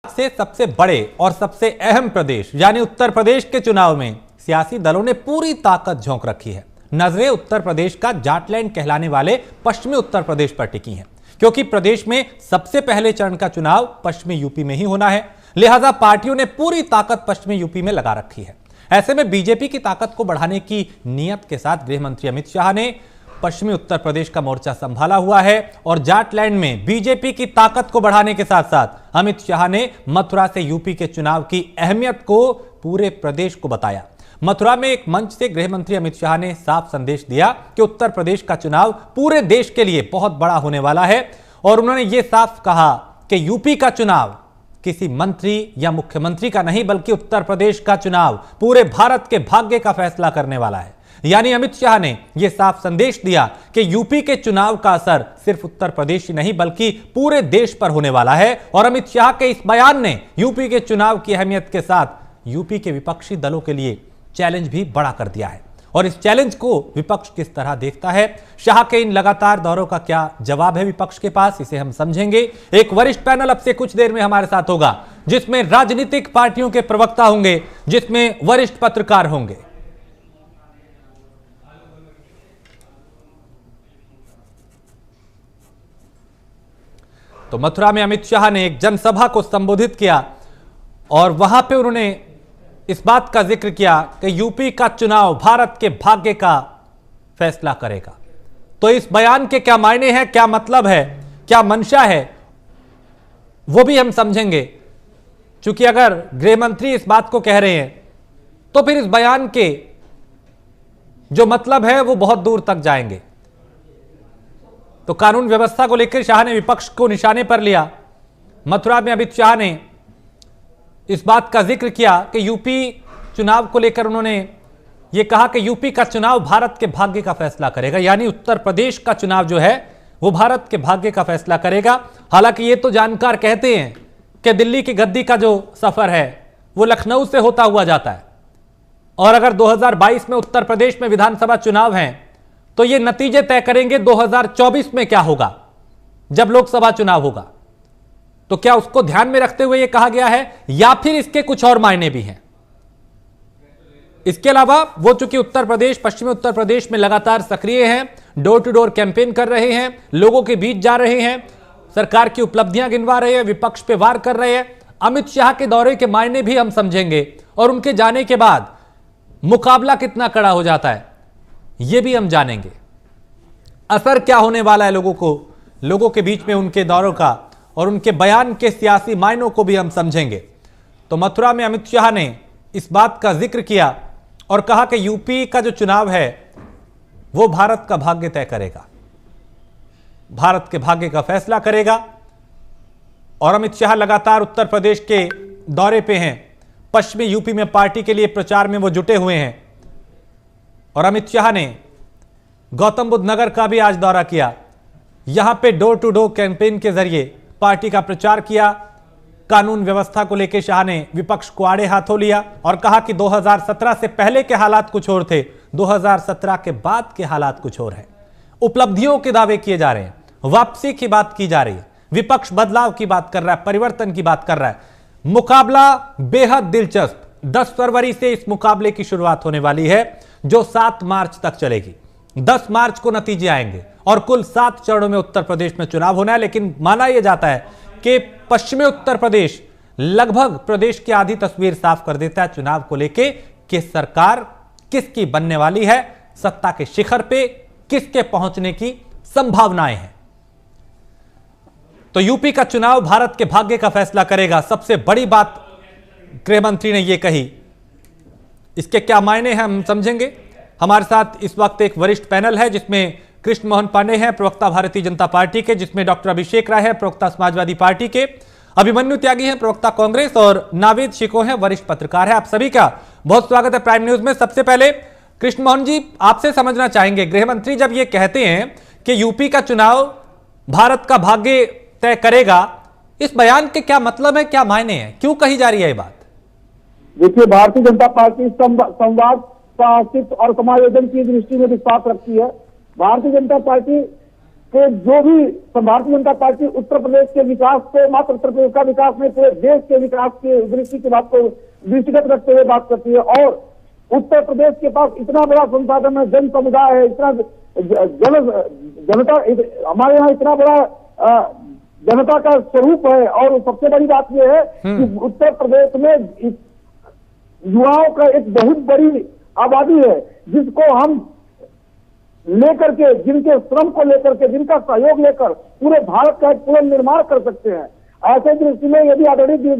से सबसे बड़े और सबसे अहम प्रदेश यानी उत्तर प्रदेश के चुनाव में सियासी दलों ने पूरी ताकत झोंक रखी है। नजरें उत्तर प्रदेश का जाटलैंड कहलाने वाले पश्चिमी उत्तर प्रदेश पर टिकी हैं, क्योंकि प्रदेश में सबसे पहले चरण का चुनाव पश्चिमी यूपी में ही होना है। लिहाजा पार्टियों ने पूरी ताकत पश्चिमी यूपी में लगा रखी है। ऐसे में बीजेपी की ताकत को बढ़ाने की नीयत के साथ गृह मंत्री अमित शाह ने पश्चिमी उत्तर प्रदेश का मोर्चा संभाला हुआ है और जाटलैंड में बीजेपी की ताकत को बढ़ाने के साथ साथ अमित शाह ने मथुरा से यूपी के चुनाव की अहमियत को पूरे प्रदेश को बताया। मथुरा में एक मंच से गृह मंत्री अमित शाह ने साफ संदेश दिया कि उत्तर प्रदेश का चुनाव पूरे देश के लिए बहुत बड़ा होने वाला है और उन्होंने यह साफ कहा कि यूपी का चुनाव किसी मंत्री या मुख्यमंत्री का नहीं बल्कि उत्तर प्रदेश का चुनाव पूरे भारत के भाग्य का फैसला करने वाला है। यानी अमित शाह ने यह साफ संदेश दिया कि यूपी के चुनाव का असर सिर्फ उत्तर प्रदेश ही नहीं बल्कि पूरे देश पर होने वाला है। और अमित शाह के इस बयान ने यूपी के चुनाव की अहमियत के साथ यूपी के विपक्षी दलों के लिए चैलेंज भी बड़ा कर दिया है। और इस चैलेंज को विपक्ष किस तरह देखता है, शाह के इन लगातार दौरों का क्या जवाब है विपक्ष के पास, इसे हम समझेंगे। एक वरिष्ठ पैनल अब से कुछ देर में हमारे साथ होगा, जिसमें राजनीतिक पार्टियों के प्रवक्ता होंगे, जिसमें वरिष्ठ पत्रकार होंगे। तो मथुरा में अमित शाह ने एक जनसभा को संबोधित किया और वहां पे उन्होंने इस बात का जिक्र किया कि यूपी का चुनाव भारत के भाग्य का फैसला करेगा। तो इस बयान के क्या मायने हैं, क्या मतलब है, क्या मंशा है, वो भी हम समझेंगे। क्योंकि अगर गृह मंत्री इस बात को कह रहे हैं तो फिर इस बयान के जो मतलब है वो बहुत दूर तक जाएंगे। तो कानून व्यवस्था को लेकर शाह ने विपक्ष को निशाने पर लिया। मथुरा में अमित शाह ने इस बात का जिक्र किया कि यूपी चुनाव को लेकर उन्होंने यह कहा कि यूपी का चुनाव भारत के भाग्य का फैसला करेगा। यानी उत्तर प्रदेश का चुनाव जो है वो भारत के भाग्य का फैसला करेगा। हालांकि ये तो जानकार कहते हैं कि दिल्ली की गद्दी का जो सफर है वो लखनऊ से होता हुआ जाता है और अगर 2022 में उत्तर प्रदेश में विधानसभा चुनाव हैं तो ये नतीजे तय करेंगे 2024 में क्या होगा जब लोकसभा चुनाव होगा। तो क्या उसको ध्यान में रखते हुए यह कहा गया है या फिर इसके कुछ और मायने भी हैं? इसके अलावा वो चूंकि उत्तर प्रदेश, पश्चिमी उत्तर प्रदेश में लगातार सक्रिय हैं, डोर टू डोर कैंपेन कर रहे हैं, लोगों के बीच जा रहे हैं, सरकार की उपलब्धियां गिनवा रहे हैं, विपक्ष पे वार कर रहे हैं। अमित शाह के दौरे के मायने भी हम समझेंगे और उनके जाने के बाद मुकाबला कितना कड़ा हो जाता है यह भी हम जानेंगे। असर क्या होने वाला है लोगों के बीच में उनके दौरों का और उनके बयान के सियासी मायनों को भी हम समझेंगे। तो मथुरा में अमित शाह ने इस बात का जिक्र किया और कहा कि यूपी का जो चुनाव है वो भारत का भाग्य तय करेगा, भारत के भाग्य का फैसला करेगा। और अमित शाह लगातार उत्तर प्रदेश के दौरे पे हैं, पश्चिमी यूपी में पार्टी के लिए प्रचार में वो जुटे हुए हैं। और अमित शाह ने गौतम बुद्ध नगर का भी आज दौरा किया। यहां पे डोर टू डोर कैंपेन के जरिए पार्टी का प्रचार किया। कानून व्यवस्था को लेकर शाह ने विपक्ष को आड़े हाथों लिया और कहा कि 2017 से पहले के हालात कुछ और थे, 2017 के बाद के हालात कुछ और हैं। उपलब्धियों के दावे किए जा रहे हैं, वापसी की बात की जा रही है, विपक्ष बदलाव की बात कर रहा है, परिवर्तन की बात कर रहा है। मुकाबला बेहद दिलचस्प। 10 फरवरी से इस मुकाबले की शुरुआत होने वाली है जो 7 मार्च तक चलेगी। 10 मार्च को नतीजे आएंगे और कुल 7 चरणों में उत्तर प्रदेश में चुनाव होना है। लेकिन माना यह जाता है कि पश्चिमी उत्तर प्रदेश लगभग प्रदेश की आधी तस्वीर साफ कर देता है चुनाव को लेके कि सरकार किसकी बनने वाली है, सत्ता के शिखर पे किसके पहुंचने की संभावनाएं हैं। तो यूपी का चुनाव भारत के भाग्य का फैसला करेगा, सबसे बड़ी बात गृह मंत्री ने यह कही। इसके क्या मायने हैं हम समझेंगे। हमारे साथ इस वक्त एक वरिष्ठ पैनल है जिसमें कृष्ण मोहन पांडे हैं, प्रवक्ता भारतीय जनता पार्टी के, जिसमें डॉक्टर अभिषेक राय है, प्रवक्ता समाजवादी पार्टी के, अभिमन्यु त्यागी हैं, प्रवक्ता कांग्रेस, और नावेद शिको हैं, वरिष्ठ पत्रकार है। आप सभी का बहुत स्वागत है प्राइम न्यूज में। सबसे पहले कृष्ण मोहन जी, आपसे समझना चाहेंगे, गृह मंत्री जब ये कहते हैं कि यूपी का चुनाव भारत का भाग्य तय करेगा, इस बयान के क्या मतलब है, क्या मायने हैं, क्यों कही जा रही है ये बात? देखिए, भारतीय जनता पार्टी संवाद का अस्तित्व और समायोजन की दृष्टि में विश्वास रखती है। भारतीय जनता पार्टी कि जो भी भारतीय जनता पार्टी उत्तर प्रदेश के विकास को, मात्र उत्तर प्रदेश का विकास नहीं पूरे देश के विकास की दृष्टि की बात को दृष्टिगत रखते हुए बात करती है। और उत्तर प्रदेश के पास इतना बड़ा संसाधन है, जन समुदाय है, इतना जनता, हमारे यहाँ इतना बड़ा जनता का स्वरूप है। और सबसे बड़ी बात यह है कि उत्तर प्रदेश में युवाओं का एक बहुत बड़ी आबादी है, जिसको हम लेकर के, जिनके श्रम को लेकर के, जिनका सहयोग लेकर पूरे भारत का एक पुनर्निर्माण कर सकते हैं। ऐसे दृष्टि में यदि आदरणीय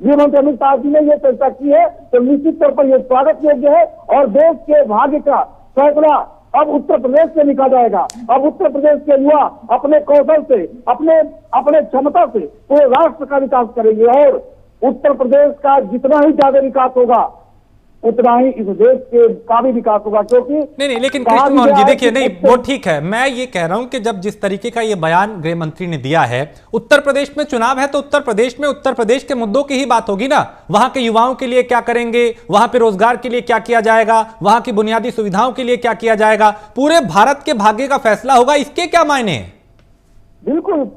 गृहमंत्री अमित शाह जी ने यह चर्चा की है तो निश्चित तौर पर यह स्वागत योग्य है। और देश के भाग्य का फैसला अब उत्तर प्रदेश से लिखा जाएगा। अब उत्तर प्रदेश के युवा अपने कौशल से, अपने क्षमता से पूरे राष्ट्र का विकास करेंगे। और उत्तर प्रदेश का जितना ही ज्यादा विकास होगा उतना ही इस देश के का भी विकास होगा। क्योंकि नहीं, लेकिन कृष्णमोहन जी देखिए, नहीं वो ठीक है, मैं ये कह रहा हूं कि जब जिस तरीके का ये बयान गृह मंत्री ने दिया है, उत्तर प्रदेश में चुनाव है तो उत्तर प्रदेश में उत्तर प्रदेश के मुद्दों की ही बात होगी ना। वहां के युवाओं के लिए क्या करेंगे, वहां पे रोजगार के लिए क्या किया जाएगा, वहां की बुनियादी सुविधाओं के लिए क्या किया जाएगा, पूरे भारत के भाग्य का फैसला होगा। इसके क्या मायने हैं? बिल्कुल,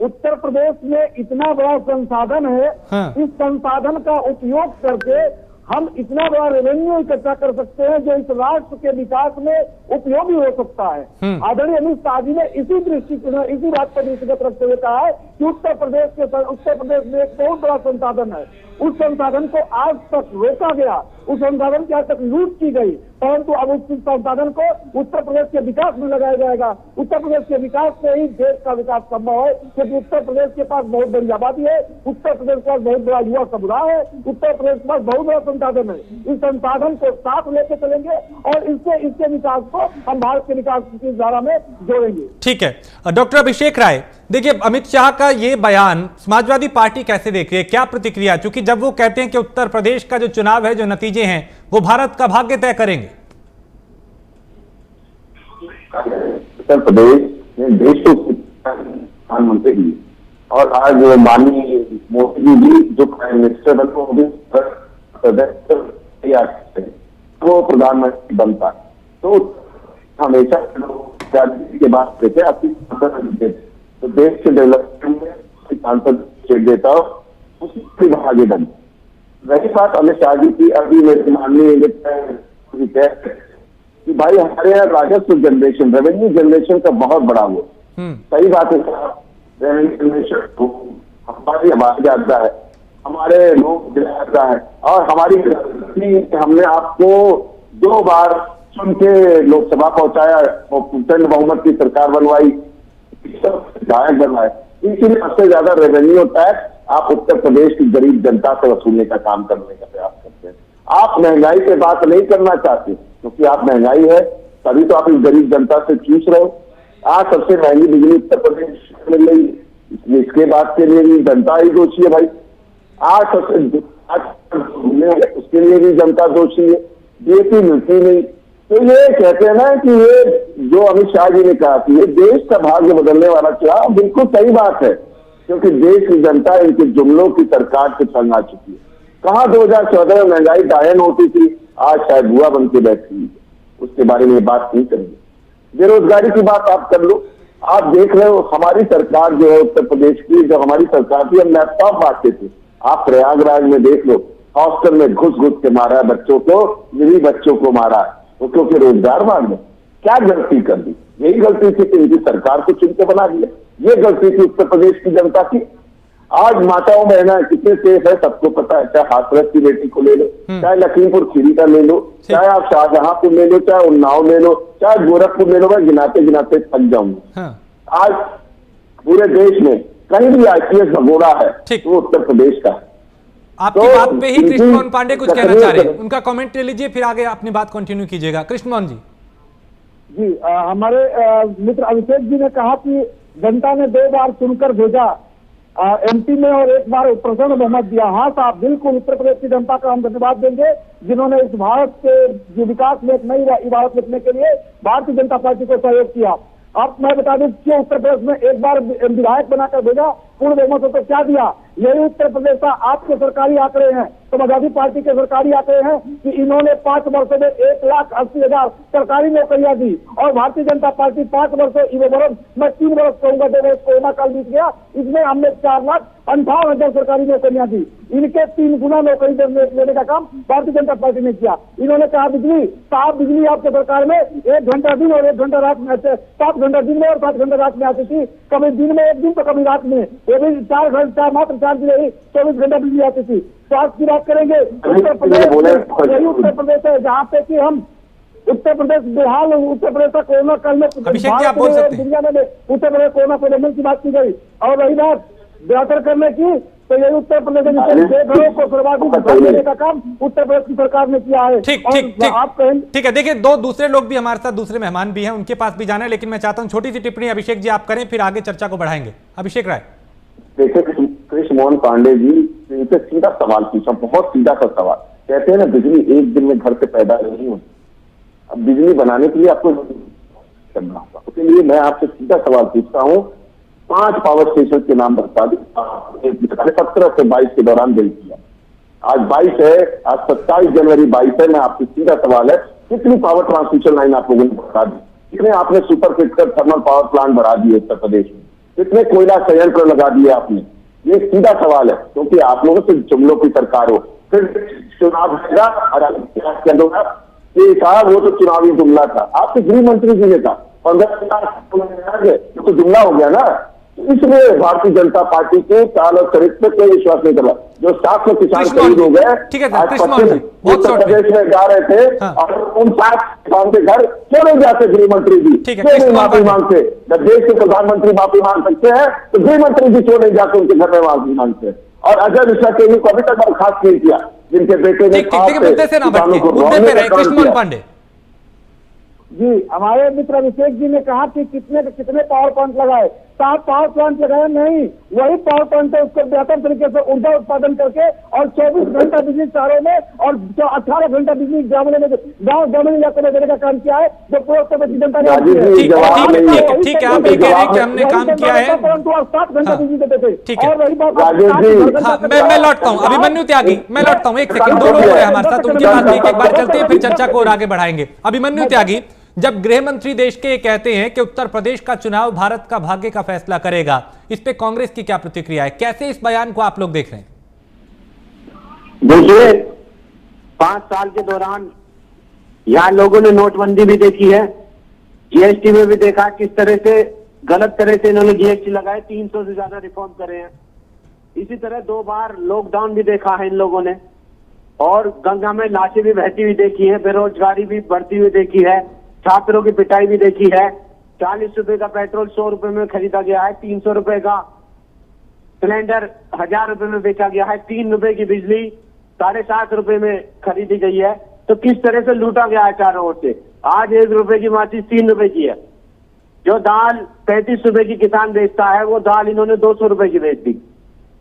उत्तर प्रदेश में इतना बड़ा संसाधन है। हाँ। इस संसाधन का उपयोग करके हम इतना बड़ा रेवेन्यू इकट्ठा कर सकते हैं जो इस राष्ट्र के विकास में उपयोगी हो सकता है। आदरणीय अमित शाह जी ने इसी बात पर दृष्टिगत रखते हुए कहा है कि उत्तर प्रदेश में एक बहुत बड़ा संसाधन है। उस संसाधन को आज तक रोका गया, उस संसाधन की आज तक लूट की गई, परंतु अब उस संसाधन को उत्तर प्रदेश के विकास में लगाया जाएगा। उत्तर प्रदेश के विकास से ही देश का विकास संभव है, क्योंकि उत्तर प्रदेश के पास बहुत बड़ी आबादी है, उत्तर प्रदेश के पास बहुत बड़ा युवा समुदाय है, उत्तर प्रदेश के पास बहुत बड़ा संसाधन है। इस संसाधन को साथ लेकर चलेंगे और इसके विकास को हम भारत के विकास की धारा में जोड़ेंगे। ठीक है, डॉक्टर अभिषेक राय, देखिए अमित शाह का ये बयान समाजवादी पार्टी कैसे देख रही है, क्या प्रतिक्रिया? क्योंकि जब वो कहते हैं कि उत्तर प्रदेश का जो चुनाव है, जो नतीजे हैं वो भारत का भाग्य तय करेंगे। उत्तर प्रदेश में देश को प्रधानमंत्री और आज माननीय मोदी जी भी जो प्राइम मिनिस्टर बने वो प्रधानमंत्री बनता है तो हमेशा के बाद देते तो देश के डेवलपमेंट में सांसद देता हो उसकी भागी बन। रही बात अमित शाह जी की, अभी मेरे माननीय कि भाई हमारे यहाँ राजस्व जनरेशन, रेवेन्यू जनरेशन का बहुत बड़ा वो सही बात है। रेवेन्यू जनरेशन हमारी आबादी ज्यादा है, हमारे लोग ज्यादा है और हमारी हमने आपको 2 बार चुन के लोकसभा पहुंचाया, प्रचंड बहुमत की सरकार बनवाई, विधायक बनवाए, इसीलिए सबसे ज्यादा रेवेन्यू टैक्स आप उत्तर प्रदेश की गरीब जनता से वसूलने का काम करने का प्रयास करते हैं। आप महंगाई पे बात नहीं करना चाहते क्योंकि आप महंगाई है तभी तो आप इस गरीब जनता से चूस रहे हो। आज सबसे महंगी बिजली उत्तर प्रदेश में मिल रही, इसके बाद के लिए भी जनता ही दोषी है भाई। आज सबसे उसके लिए भी जनता दोषी है, डीएपी मिलती नहीं। तो ये कहते हैं ना कि ये जो अमित शाह जी ने कहा कि ये देश का भाग्य बदलने वाला चुनाव, बिल्कुल सही बात है क्योंकि देश की जनता इनके जुमलों की सरकार से तंग आ चुकी है। कहाँ 2014 में महंगाई डायन होती थी, आज शायद बुआ बन के बैठी है, उसके बारे में बात नहीं करेंगे। बेरोजगारी की बात आप कर लो, आप देख रहे हो हमारी सरकार जो है उत्तर प्रदेश की, जब हमारी सरकार थी हम लैपटॉप बांटते थे, आप प्रयागराज में देख लो हॉस्टल में घुस के मारा है बच्चों को, यही बच्चों को मारा है वो क्योंकि रोजगार मांग में। क्या गलती कर दी? यही गलती थी कि इनकी सरकार को चुन के बना दिया, ये गलती थी उत्तर प्रदेश की जनता की। आज माताओं बहना कितने सेफ है सबको पता है, चाहे हाथरस की बेटी को ले लो, चाहे लखीमपुर खीरी का ले लो, चाहे आप शाहजहांपुर ले लो, चाहे उन्नाव ले लो, चाहे गोरखपुर ले लो, मैं गिनाते गिनाते थक जाऊंगा। आज पूरे देश में कहीं भी आईपीएस भगोड़ा है तो उत्तर प्रदेश का है। आपकी बात पे ही कृष्णमोहन पांडे कुछ कहना चाह रहे हैं, उनका कमेंट ले लीजिए फिर आगे अपनी बात कंटिन्यू कीजिएगा। कृष्णमोहन जी। हमारे मित्र अभिषेक जी ने कहा कि जनता ने 2 बार चुनकर भेजा एमपी में और 1 बार प्रचंड बहुमत दिया। हाँ साहब, बिल्कुल उत्तर प्रदेश की जनता का हम धन्यवाद देंगे जिन्होंने इस भारत के जो विकास में एक नई इबारत लिखने के लिए भारतीय जनता पार्टी को सहयोग किया। अब मैं बता दूं कि उत्तर प्रदेश में 1 बार विधायक बनाकर भेजा, पूर्ण बहुमत तो क्या दिया यही उत्तर प्रदेश का आपके सरकारी आंकड़े हैं, समाजवादी पार्टी के सरकारी आंकड़े हैं कि इन्होंने 5 वर्षों में 1,80,000 सरकारी नौकरियां दी, और भारतीय जनता पार्टी 5 वर्षों मैं 3 वर्ष कहूंगा, 2 वर्ष कोरोना काल बीत गया, इसमें हमने 4,58,000 सरकारी नौकरियां दी। इनके 3 गुना नौकरी देने का काम भारतीय जनता पार्टी ने किया। इन्होंने कहा बिजली, साफ बिजली आपके सरकार में 1 घंटा दिन और 1 घंटा रात में, 7 घंटा दिन में और 7 घंटा रात में आती थी, कभी दिन में 1 दिन तो कभी रात में, वो भी 4 घंटा, मात्र 4 दिन ही 24 घंटा बिजली आती थी। स्वास्थ्य की बात करेंगे, उत्तर प्रदेश यही उत्तर प्रदेश है जहाँ पे कि हम उत्तर प्रदेश बेहाल, उत्तर प्रदेश का कोरोना काल में दुनिया में उत्तर प्रदेश कोरोना प्रबंधन की बात की गई, और रही बात बेहतर करने की, तो यही उत्तर प्रदेश बेघरों को सर्वाधिक देने का काम उत्तर प्रदेश की सरकार ने किया है। ठीक है। देखिए, 2 दूसरे लोग भी हमारे साथ, दूसरे मेहमान भी हैं, उनके पास भी जाना है, लेकिन मैं चाहता हूं छोटी सी टिप्पणी अभिषेक जी आप करें, फिर आगे चर्चा को बढ़ाएंगे। अभिषेक राय। देखिए, कृष्ण मोहन पांडे जी इनसे सीधा सवाल पूछा, बहुत सीधा सा सवाल। कहते हैं ना, बिजली एक दिन में घर से पैदा नहीं होती, अब बिजली बनाने के लिए आपको करना होगा। उसके लिए मैं आपसे सीधा सवाल पूछता हूँ, 5 पावर स्टेशन के नाम बता दी 17 से 22 के दौरान बिल किया। आज 22 है, आज 27 जनवरी 22 है। मैं आपसे सीधा सवाल है, कितनी पावर ट्रांसमिशन लाइन आप लोगों ने बता दी, कितने आपने super fitter thermal power plant बढ़ा दिए उत्तर प्रदेश में, कितने कोयला संयंत्र लगा दिए आपने? ये सीधा सवाल है, क्योंकि आप लोगों से जुमलों की सरकार हो, फिर चुनाव होगा ये साहब, वो तो चुनावी जुमला था। आपके गृह मंत्री जी ने कहा 15 लाख तो जुमला हो गया ना। इसलिए भारतीय जनता पार्टी के चाल और चरित्र पे विश्वास नहीं कर रहा। जो 700 किसान शहीद हो गए, उत्तर प्रदेश में जा रहे थे, और उन 7 किसान के घर क्यों नहीं जाते गृह मंत्री जी? क्यों नहीं माफी मांगते? जब देश के प्रधानमंत्री माफी मांग सकते हैं तो गृह मंत्री जी क्यों नहीं जाते उनके घर में माफी मांगते? और अजय मिश्रा के को अभी तक बर्खास्त नहीं किया, जिनके बेटे ने कृष्ण पांडे जी, हमारे मित्र अभिषेक जी ने कहा कि कितने पावर प्लांट लगाए, 7 पावर प्लांट लगाए नहीं, वही पावर प्लांट है उसको बेहतर तरीके से ऊर्जा उत्पादन करके, और 24 घंटा बिजली शहरों में और 18 घंटा बिजली ग्रामीण इलाकों में देने का काम किया है, जो पूरे उत्तर प्रदेश जनता ने। ठीक है, आप ये कह रहे हैं कि हमने काम किया है, परंतु आप 7 घंटा बिजली देते थे। और वही बात मैं लौटता हूँ, अभिमन्यु त्यागी, मैं लौटता हूँ, 1 सेकंड, 2 लोग हो रहे हैं हमारे साथ, उनके पास एक बार चलते हैं, फिर चर्चा को और आगे बढ़ाएंगे। अभिमन्यु त्यागी, जब गृह मंत्री देश के कहते हैं कि उत्तर प्रदेश का चुनाव भारत का भाग्य का फैसला करेगा, इस पे कांग्रेस की क्या प्रतिक्रिया है? कैसे इस बयान को आप लोग देख रहे हैं? देखिए, 5 साल के दौरान यहाँ लोगों ने नोटबंदी भी देखी है, जीएसटी में भी देखा किस तरह से गलत तरह से इन्होंने जीएसटी लगाए, 300 से ज्यादा रिफॉर्म करे हैं। इसी तरह 2 बार लॉकडाउन भी देखा है इन लोगों ने, और गंगा में लाशें भी बहती हुई देखी है, बेरोजगारी भी बढ़ती हुई देखी है, छात्रों की पिटाई भी देखी है। 40 रुपए का पेट्रोल 100 रुपए में खरीदा गया है, 300 रुपए का सिलेंडर 1000 रुपए में बेचा गया है, 3 रुपए की बिजली 7.5 रुपए में खरीदी गई है। तो किस तरह से लूटा गया है चारों ओर से। आज 1 रुपए की माचिस 3 रुपए की है। जो दाल 35 रुपए की किसान बेचता है, वो दाल इन्होंने 200 रुपए की बेच दी।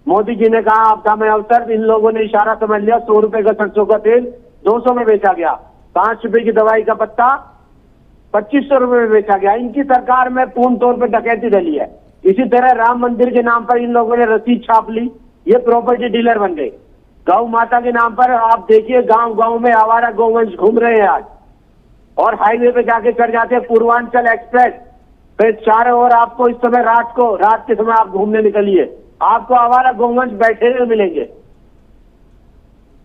मोदी जी ने कहा आपदा में अवसर, इन लोगों ने इशारा समझ लिया, 100 रुपए का सरसों का तेल 200 में बेचा गया, 5 रुपए की दवाई का पत्ता 2500 रुपए में बेचा गया। इनकी सरकार में पूर्ण तौर पर डकैती डली है। इसी तरह राम मंदिर के नाम पर इन लोगों ने रसीद छाप ली, ये प्रॉपर्टी डीलर बन गए। गौ माता के नाम पर आप देखिए, गांव गांव में आवारा गौवंश घूम रहे हैं आज, और हाईवे पे जाके चढ़ जाते हैं पूर्वांचल एक्सप्रेस पे। चारों ओर आपको इस समय रात के समय आप घूमने निकलिए, आपको आवारा गौवंश बैठे हुए मिलेंगे।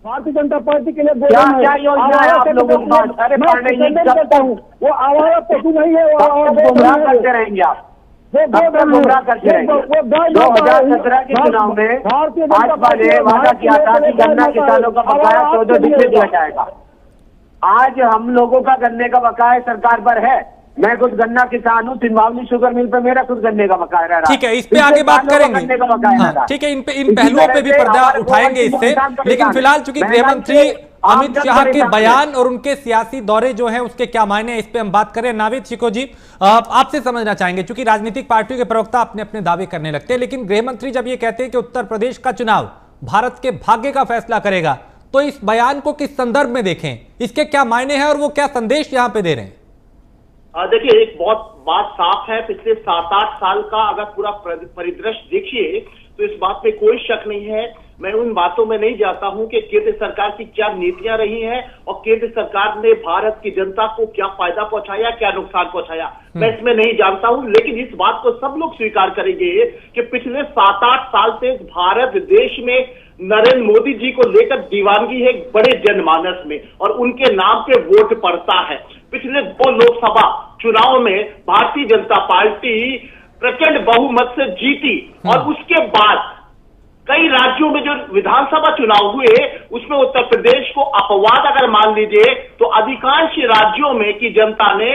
भारतीय जनता पार्टी के लिए क्या योजना है आप लोगों के पास? अरे पांडे जी, वो आवारा पशु नहीं है, वो गुमराह करते रहेंगे आप, गुमराह करते रहेंगे। 2017 के चुनाव में भाजपा ने वादा किया था कि गन्ना किसानों का बकाया 14 दिन में दिया जाएगा। आज हम लोगों का गन्ने का बकाया सरकार पर है। मैं खुद गन्ना किसान हूँ, सिंबावली शुगर मिल पे मेरा खुद गन्ने का बकाया रह रहा है। ठीक है, इस पे आगे बात करेंगे। ठीक है, इन पहलुओं पे भी पर्दा उठाएंगे इससे, लेकिन फिलहाल चूंकि गृह मंत्री अमित शाह के बयान और उनके सियासी दौरे जो हैं उसके क्या मायने, इस पे हम बात करें। नाविद शिको जी, आपसे समझना चाहेंगे, चूंकि राजनीतिक पार्टियों के प्रवक्ता अपने अपने दावे करने लगते हैं, लेकिन गृह मंत्री जब ये कहते हैं कि उत्तर प्रदेश का चुनाव भारत के भाग्य का फैसला करेगा, तो इस बयान को किस संदर्भ में देखें, इसके क्या मायने हैं और वो क्या संदेश यहां पे दे रहे हैं? देखिए, एक बहुत बात साफ है, पिछले 7-8 साल का अगर पूरा परिदृश्य देखिए तो इस बात पे कोई शक नहीं है। मैं उन बातों में नहीं जाता हूं कि केंद्र सरकार की क्या नीतियां रही हैं और केंद्र सरकार ने भारत की जनता को क्या फायदा पहुंचाया, क्या नुकसान पहुंचाया, मैं इसमें नहीं जानता हूं। लेकिन इस बात को सब लोग स्वीकार करेंगे कि पिछले 7-8 साल से भारत देश में नरेंद्र मोदी जी को लेकर दीवानगी है बड़े जनमानस में, और उनके नाम पे वोट पड़ता है। पिछले 2 लोकसभा चुनाव में भारतीय जनता पार्टी प्रचंड बहुमत से जीती, और उसके बाद कई राज्यों में जो विधानसभा चुनाव हुए उसमें उत्तर प्रदेश को अपवाद अगर मान लीजिए तो अधिकांश राज्यों में की जनता ने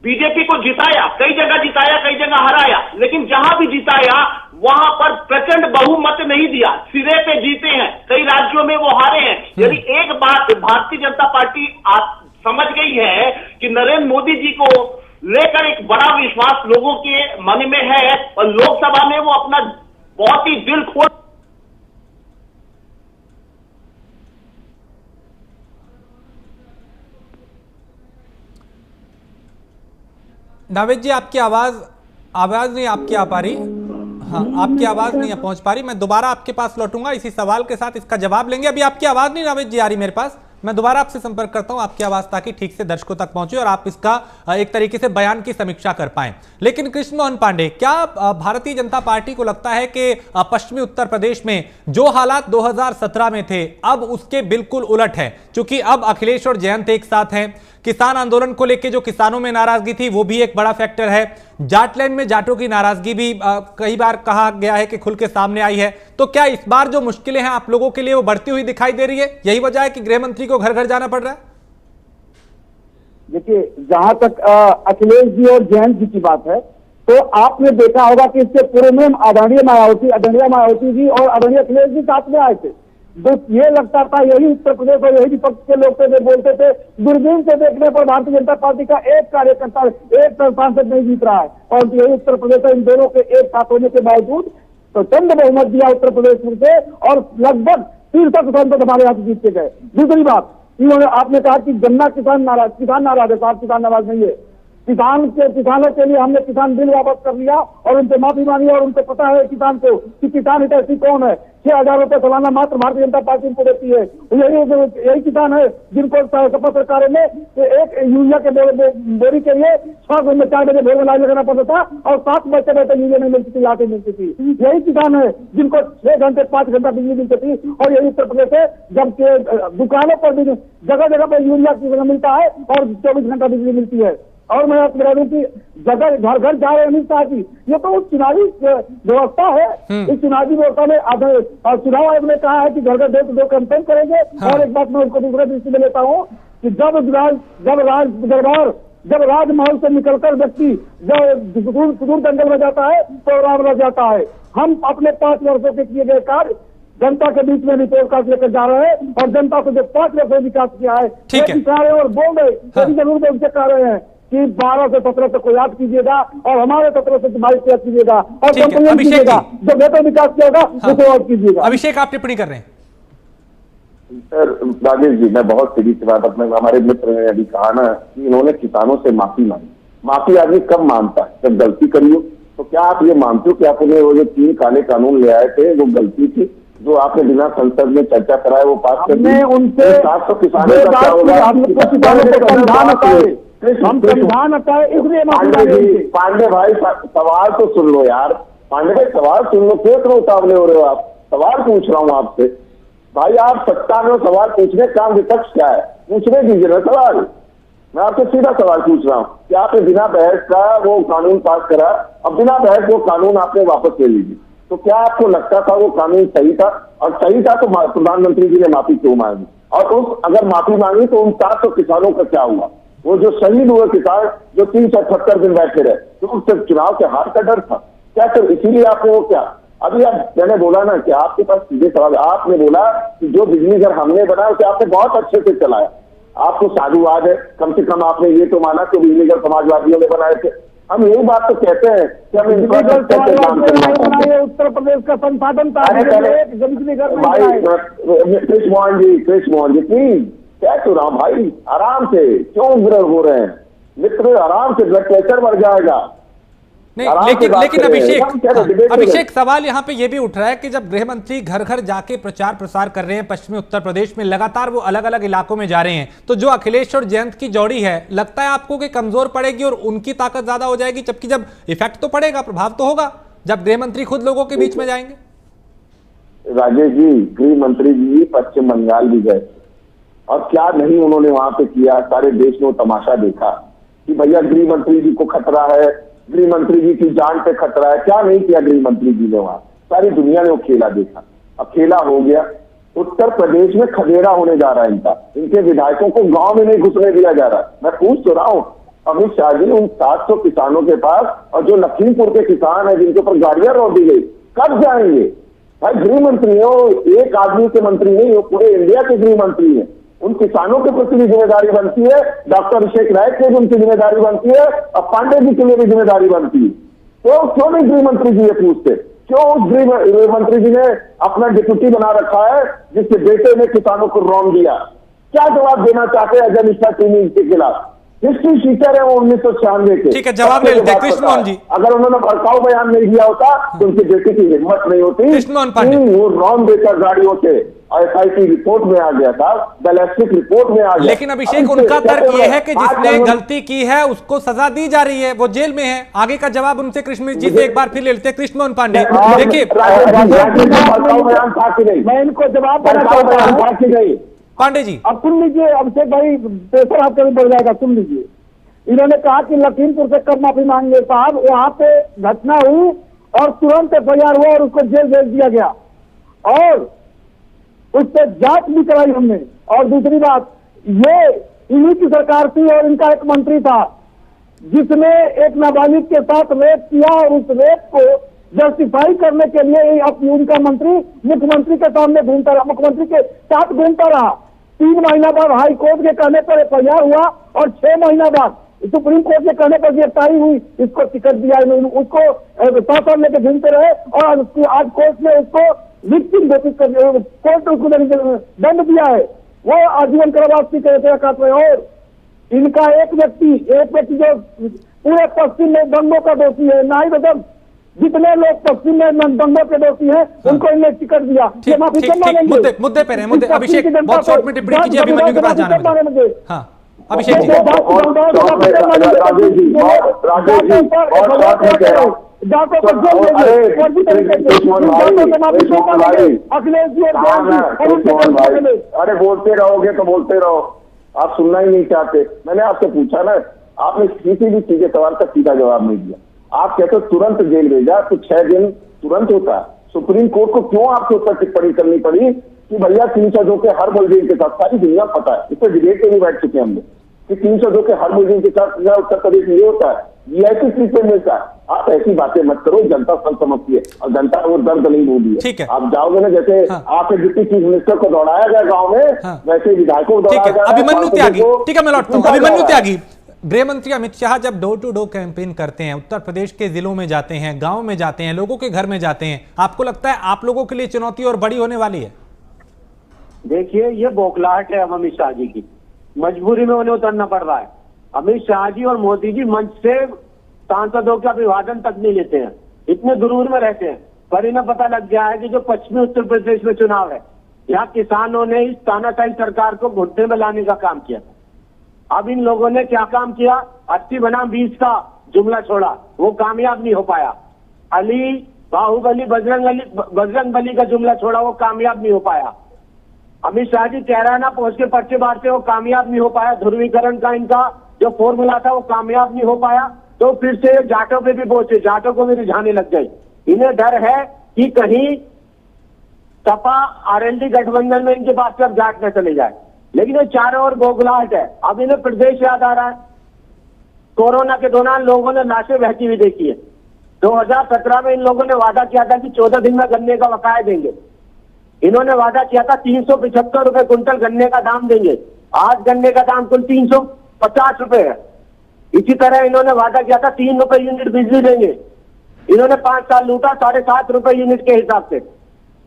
बीजेपी को जिताया, कई जगह जिताया, कई जगह हराया, लेकिन जहां भी जिताया वहां पर प्रचंड बहुमत नहीं दिया, सिरे पे जीते हैं। कई राज्यों में वो हारे हैं। यदि एक बात भारतीय जनता पार्टी समझ गई है कि नरेंद्र मोदी जी को लेकर एक बड़ा विश्वास लोगों के मन में है, और लोकसभा में वो अपना बहुत ही दिल खोल नावेद जी, आपकी आवाज नहीं आपकी आ पा रही। हाँ, आपकी आवाज नहीं पहुंच पा रही। मैं दोबारा आपके पास लौटूंगा इसी सवाल के साथ, इसका जवाब लेंगे। अभी आपकी आवाज नहीं नावेद जी आ रही मेरे पास। मैं दोबारा आपसे संपर्क करता हूं आपकी आवाज, ताकि ठीक से दर्शकों तक पहुंचे और आप इसका एक तरीके से बयान की समीक्षा कर पाएं। लेकिन कृष्ण मोहन पांडे, क्या भारतीय जनता पार्टी को लगता है कि पश्चिमी उत्तर प्रदेश में जो हालात 2017 में थे अब उसके बिल्कुल उलट है? क्योंकि अब अखिलेश और जयंत एक साथ हैं। किसान आंदोलन को लेकर जो किसानों में नाराजगी थी वो भी एक बड़ा फैक्टर है। जाटलैंड में जाटों की नाराजगी भी कई बार कहा गया है कि खुल के सामने आई है। तो क्या इस बार जो मुश्किलें हैं आप लोगों के लिए वो बढ़ती हुई दिखाई दे रही है? यही वजह है कि गृह मंत्री को घर घर जाना पड़ रहा है? देखिए, जहां तक अखिलेश जी और जयंत जी की बात है, तो आपने देखा होगा कि इससे पूर्व में आदरणीय मायावती जी और आदरणीय अखिलेश जी साथ में आए थे। तो ये लगता था यही उत्तर प्रदेश और यही विपक्ष के लोग थे, बोलते थे दूरबीन से देखने पर भारतीय जनता पार्टी का एक कार्यकर्ता, एक सांसद नहीं जीत रहा है, और यही उत्तर प्रदेश है। इन दोनों के एक साथ होने के बावजूद प्रचंड बहुमत दिया उत्तर प्रदेश में से, और लगभग 63% हमारे यहाँ से जीत के गए। दूसरी बात, इन्होंने आपने कहा कि गन्ना किसान नाराज है। साहब, किसान नाराज नहीं है। किसानों के लिए हमने किसान बिल वापस कर लिया और उनसे माफी मांगी, और उनको पता है किसान को कि किसान हितैषी कौन है। 6,000 रुपए सालाना मात्र भारतीय जनता पार्टी उनको देती है। यही किसान है जिनको सपा सरकारों में एक यूरिया के बोरी के लिए 4 बजे भोर में लाइन लगाना पड़ता था, और 7 बजे यूरिया नहीं मिलती थी, आटे मिलती थी। यही किसान है जिनको 6 घंटे 5 घंटा बिजली मिलती थी, और यही उत्तर प्रदेश है जबकि दुकानों पर भी जगह जगह पर यूरिया की जगह मिलता है और 24 घंटा बिजली मिलती है। और मैं आपको बता दूं कि जगह घर घर जा रहे अमित शाह जी, ये तो चुनावी व्यवस्था है। इस चुनावी व्यवस्था में चुनाव आयोग ने कहा है कि घर घर डोर टू डोर कैंपेन करेंगे। हाँ। और एक बात मैं उनको दूसरे दृष्टि में लेता हूँ कि जब राजमहल से निकलकर व्यक्ति जब सुदूर जंगल में जाता है तो राम रह जाता है। हम अपने 5 वर्षों के किए गए कार्य जनता के बीच में रिपोर्ट कार्ड लेकर जा रहे हैं, और जनता को जो 5 वर्षों में विकास किया है दिखा रहे हैं और बोल रहे हैं। जरूर उनसे कह रहे हैं कि 12 से 17 तक को याद कीजिएगा, और हमारे 17 से 22 याद कीजिएगा, और कीजिएगा जो बेहतर विकास किया होगा उसे याद कीजिएगा। अभिषेक, आप टिप्पणी कर रहे हैं? सर राजेश जी, मैं बहुत सीधी सी बात, अपने हमारे मित्र ने अभी कहा ना कि इन्होंने किसानों से माफी मांगी। माफी आदमी कब मानता है? जब गलती करी हो। तो क्या आप ये मानते हो कि आपने वो जो 3 काले कानून ले आए थे वो गलती थी, जो आपने बिना संसद में चर्चा कराए वो पास कर दी? उनसे 700 किसानों का क्या होगा? पांडे भाई सवाल तो सुन लो यार, पांडे भाई सवाल सुन लो, क्यों इतना उतावले हो रहे हो आप? सवाल पूछ रहा हूँ आपसे भाई, आप सत्ता में सवाल पूछने का विपक्ष क्या है? पूछने दीजिए ना सवाल। मैं आपसे सीधा सवाल पूछ रहा हूँ कि आपने बिना बहस का वो कानून पास करा, अब बिना बहस वो कानून आपने वापस ले लीजिए। तो क्या आपको लगता था वो कानून सही था? और सही था तो प्रधानमंत्री जी ने माफी क्यों मांगी? और अगर माफी मांगी तो उन 700 किसानों का क्या हुआ? वो जो शहीद हुए किसान जो 378 दिन बैठे रहे, तो सिर्फ चुनाव के हार का डर था क्या? सिर्फ इसीलिए आपने वो क्या? अभी मैंने बोला ना कि आपके पास सीधे सवाल, आपने बोला कि जो बिजली घर हमने बनाया उसे आपने बहुत अच्छे से चलाया, आपको साधुवाद है, कम से कम आपने ये तो माना कि बिजली घर समाजवादियों ने बनाए थे। हम यही बात तो कहते हैं कि हम उत्तर प्रदेश का संसाधन भाई कृष्ण मोहन जी प्लीज क्या तो रहा भाई, आराम से क्यों उग्र हो रहे हैं मित्र, आराम से ब्लड प्रेशर बढ़ जाएगा। लेकिन अभिषेक सवाल यहाँ पे ये भी उठ रहा है कि जब गृह मंत्री घर घर जाके प्रचार प्रसार कर रहे हैं पश्चिमी उत्तर प्रदेश में, लगातार वो अलग अलग इलाकों में जा रहे हैं, तो जो अखिलेश और जयंत की जोड़ी है, लगता है आपको कि कमजोर पड़ेगी और उनकी ताकत ज्यादा हो जाएगी? जबकि जब इफेक्ट तो पड़ेगा, प्रभाव तो होगा जब गृह मंत्री खुद लोगों के बीच में जाएंगे। राजेश जी, गृह मंत्री जी पश्चिम बंगाल भी गए और क्या नहीं उन्होंने वहां पे किया। सारे देश ने तमाशा देखा कि भैया गृह मंत्री जी को खतरा है, गृह मंत्री जी की जान पे खतरा है। क्या नहीं किया गृह मंत्री जी ने वहां, सारी दुनिया ने वो खेला देखा। अब खेला हो गया। उत्तर प्रदेश में खदेड़ा होने जा रहा है इनके विधायकों को गांव में नहीं घुसने दिया जा रहा। मैं पूछ तो रहा हूं अमित शाह जी, उन 700 किसानों के पास और जो लखीमपुर के किसान है जिनके ऊपर गाड़ियां रोक दी गई, कब जाएंगे? भाई गृह मंत्री हो, एक आदमी के मंत्री नहीं हो, पूरे इंडिया के गृह मंत्री है। उन किसानों के प्रति भी जिम्मेदारी बनती है, डॉक्टर अभिषेक राय की भी उनकी जिम्मेदारी बनती है और पांडे जी के लिए भी जिम्मेदारी बनती है। तो क्यों नहीं गृह मंत्री जी ये पूछते? क्यों उस गृह मंत्री जी ने अपना डिप्यूटी बना रखा है जिसके बेटे ने किसानों को रौंद दिया? क्या जवाब देना चाहते हैं अजय मिश्रा टीम के खिलाफ? हिस्ट्री टीचर है वो 1996 के। ठीक है, जवाब ले लेते हैं कृष्णमोहन जी। अगर उन्होंने भड़काऊ बयान नहीं दिया होता तो उनके बेटे की हिम्मत नहीं होती। कृष्णमोहन पांडे वो रौंद देकर गाड़ियों से SIT रिपोर्ट में आ गया था, बैलिस्टिक रिपोर्ट में आ गया। लेकिन अभिषेक, उनका तर्क यह है कि जिसने गलती की है उसको सजा दी जा रही है, वो जेल में है। आगे का जवाब उनसे कृष्ण जी से एक बार फिर ले लेते हैं। कृष्णमोहन पांडे, देखिए मैं इनको जवाब देना पांडे जी, अब सुन लीजिए अभिषेक भाई, प्रेशर आपका भी बढ़ जाएगा, सुन लीजिए। इन्होंने कहा कि लखीमपुर से कब माफी मांगे साहब, वहां पे घटना हुई और तुरंत FIR हुआ और उसको जेल भेज दिया गया और उस पर जांच भी कराई हमने। और दूसरी बात, ये इन्हीं की सरकार थी और इनका एक मंत्री था जिसने एक नाबालिग के साथ रेप किया और उस रेप को जस्टिफाई करने के लिए उनका मंत्री मुख्यमंत्री के सामने घूमता रहा, मुख्यमंत्री के साथ घूमता रहा। 3 महीना बाद हाई कोर्ट के कहने पर FIR हुआ और 6 महीना बाद सुप्रीम कोर्ट के कहने पर गिरफ्तारी हुई, इसको टिकट दिया, उसको साथ लेके घूमते रहे और आज कोर्ट ने उसको विक्टिम घोषित कर दिया, कोर्ट ने उसको दंड दिया है, वो आजीवन कारावास की काट रहे। और इनका एक व्यक्ति जो पूरे पश्चिम में दंगों का दोषी है, ना ही मतलब जितने लोग पश्चिम में दंगों के दोषी हैं उनको इन्हें टिकट दिया। मुद्दे पे रहे, मुद्दे अभिषेक बहुत शॉर्ट में टिप्पणी कीजिए, अभिमन्यु के पास जाना है। हाँ अभिषेक जी, अरे बोलते रहोगे तो बोलते रहो, आप सुनना ही नहीं चाहते। मैंने आपसे पूछा ना, आपने किसी भी चीज के सवाल का सीधा जवाब नहीं दिया। आप कहते हो तुरंत जेल भेजा, तो 6 दिन तुरंत होता है। सुप्रीम कोर्ट को क्यों आपके ऊपर टिप्पणी करनी पड़ी कि भैया 302 के हर मुलजिम के साथ? सारी दुनिया पता है, इस पर डिबेट में नहीं बैठ चुके हम लोग कि 302 के हर मुलजिम के साथ उत्तर प्रदेश में ये होता है, VIP ट्रीटमेंट मिलता है। आप ऐसी बातें मत करो, जनता सब समझती है और जनता वो दर्द नहीं बोली है। ठीक है, आप जाओगे ना, जैसे आपके डिप्टी चीफ मिनिस्टर को दौड़ाया गया गाँव में, वैसे विधायकों को दौड़ाया गया। अभिमन्यु त्यागी, ठीक है मैं लौटता हूँ। अभिमन्यु त्यागी, गृह मंत्री अमित शाह जब डोर टू डोर कैंपेन करते हैं, उत्तर प्रदेश के जिलों में जाते हैं, गांव में जाते हैं, लोगों के घर में जाते हैं, आपको लगता है आप लोगों के लिए चुनौती और बड़ी होने वाली है? देखिए, ये बौखलाहट है अमित शाह जी की, मजबूरी में उन्हें उतरना पड़ रहा है। अमित शाह जी और मोदी जी मंच से सांसदों का अभिवादन तक नहीं लेते हैं, इतने दुरूर में रहते हैं। पर इन्हें पता लग गया है कि जो पश्चिमी उत्तर प्रदेश में चुनाव है, यहाँ किसानों ने इस तानाशाही सरकार को घुटने में लाने का काम किया। अब इन लोगों ने क्या काम किया? 80 बनाम 20 का जुमला छोड़ा, वो कामयाब नहीं हो पाया। अली बाहुबली बजरंग बली का जुमला छोड़ा, वो कामयाब नहीं हो पाया। अमित शाह जी कैराना पहुंच के पर्चे बांटते, वो कामयाब नहीं हो पाया। ध्रुवीकरण का इनका जो फॉर्मूला था वो कामयाब नहीं हो पाया। तो फिर से जाटों पे भी पहुंचे, जाटों को भी रिझाने लग गए। इन्हें डर है कि कहीं सपा RLD गठबंधन में इनके पास अब जाट न चले जाए। लेकिन ये चारों ओर गोगलाहट है। अब इन्हें प्रदेश याद आ रहा है। कोरोना के दौरान लोगों ने लाशें बहती हुई देखी है। 2017 में इन लोगों ने वादा किया था कि 14 दिन में गन्ने का बकाया देंगे। इन्होंने वादा किया था 375 रुपए कुंटल गन्ने का दाम देंगे। आज गन्ने का दाम कुल 350 रुपए है। इसी तरह इन्होंने वादा किया था 3 रुपए यूनिट बिजली देंगे। इन्होंने 5 साल लूटा 7.5 रुपए यूनिट के हिसाब से।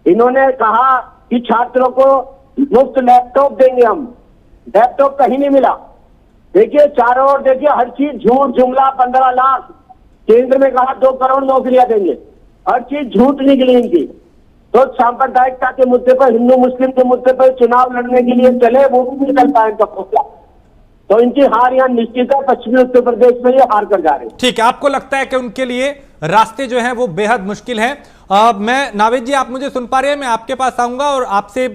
इन्होंने कहा कि छात्रों को मुफ्त लैपटॉप देंगे हम, लैपटॉप कहीं नहीं मिला। देखिए चारों ओर देखिए हर चीज झूठ जुमला। 15 लाख केंद्र में कहा 2 करोड़ नौकरियां देंगे, हर चीज झूठ निकली इनकी। तो सांप्रदायिकता के मुद्दे पर, हिंदू मुस्लिम के मुद्दे पर चुनाव लड़ने के लिए चले, वो भी निकल पाए इनका फैसला। तो इनकी हार यहाँ निश्चित है, पश्चिमी उत्तर प्रदेश में ये हार कर जा रहे हैं। ठीक है, आपको लगता है कि उनके लिए रास्ते जो हैं वो बेहद मुश्किल हैं। मैं नावेद जी, आप मुझे सुन पा रहे हैं? मैं आपके पास आऊंगा और आपसे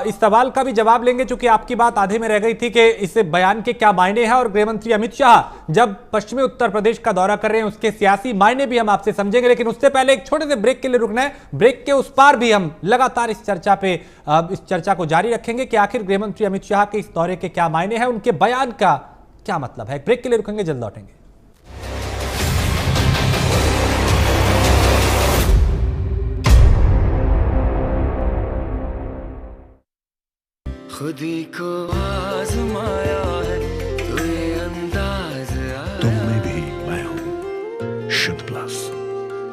इस सवाल का भी जवाब लेंगे, चूंकि आपकी बात आधे में रह गई थी कि इस बयान के क्या मायने हैं, और गृहमंत्री अमित शाह जब पश्चिमी उत्तर प्रदेश का दौरा कर रहे हैं उसके सियासी मायने भी हम आपसे समझेंगे। लेकिन उससे पहले एक छोटे से ब्रेक के लिए रुकना है। ब्रेक के उस पार भी हम लगातार इस चर्चा को जारी रखेंगे कि आखिर गृहमंत्री अमित शाह के इस दौरे के क्या मायने हैं, उनके बयान का क्या मतलब है। ब्रेक के लिए रुकेंगे, जल्द लौटेंगे। खुदी को आजमाया है तो ये अंदाज आया। तुम में भी मैं हूं शुद्ध प्लस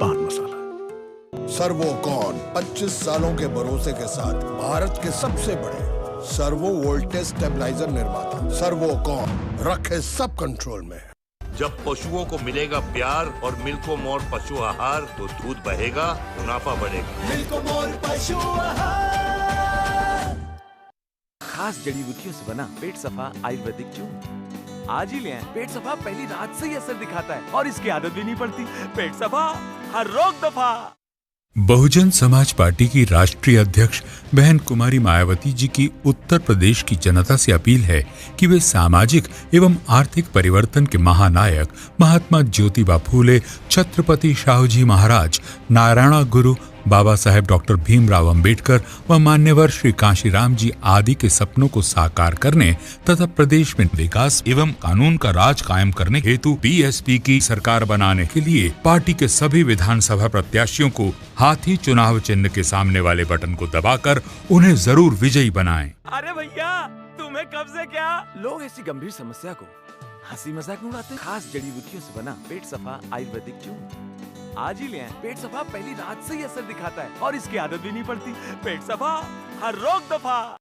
पान मसाला। सर्वोकॉन 25 सालों के भरोसे के साथ भारत के सबसे बड़े सर्वो वोल्टेज स्टेबलाइजर निर्माता। सर्वोकॉन रखे सब कंट्रोल में। जब पशुओं को मिलेगा प्यार और मिल्को मोर पशु आहार, तो दूध बहेगा, मुनाफा बढ़ेगा। मिल्को मोर पशु आहार, खास जड़ी बूटियों से बना पेट सफा आयुर्वेदिक चूर्ण। आज ही ले आएं। पेट सफा पहली रात से ही असर दिखाता है और इसकी आदत भी नहीं पड़ती। पेट सफा, हर रोग दफा। बहुजन समाज पार्टी की राष्ट्रीय अध्यक्ष बहन कुमारी मायावती जी की उत्तर प्रदेश की जनता से अपील है कि वे सामाजिक एवं आर्थिक परिवर्तन के महानायक महात्मा ज्योतिबा फूले, छत्रपति शाहूजी महाराज, नारायणा गुरु बाबा साहेब डॉक्टर भीमराव अंबेडकर व मान्यवर श्री कांशीराम जी आदि के सपनों को साकार करने तथा प्रदेश में विकास एवं कानून का राज कायम करने हेतु बीएसपी की सरकार बनाने के लिए पार्टी के सभी विधानसभा प्रत्याशियों को हाथी चुनाव चिन्ह के सामने वाले बटन को दबाकर उन्हें जरूर विजयी बनाएं। अरे भैया, तुम्हें कब से क्या? लोग ऐसी गंभीर समस्या को हंसी मजाक में उड़ाते। खास जड़ी बूटियों से बना पेट सफा आयुर्वेदिक चूर्ण। आज ही ले आएं। पेट सफा पहली रात से ही असर दिखाता है और इसकी आदत भी नहीं पड़ती। पेट सफा, हर रोग दफा।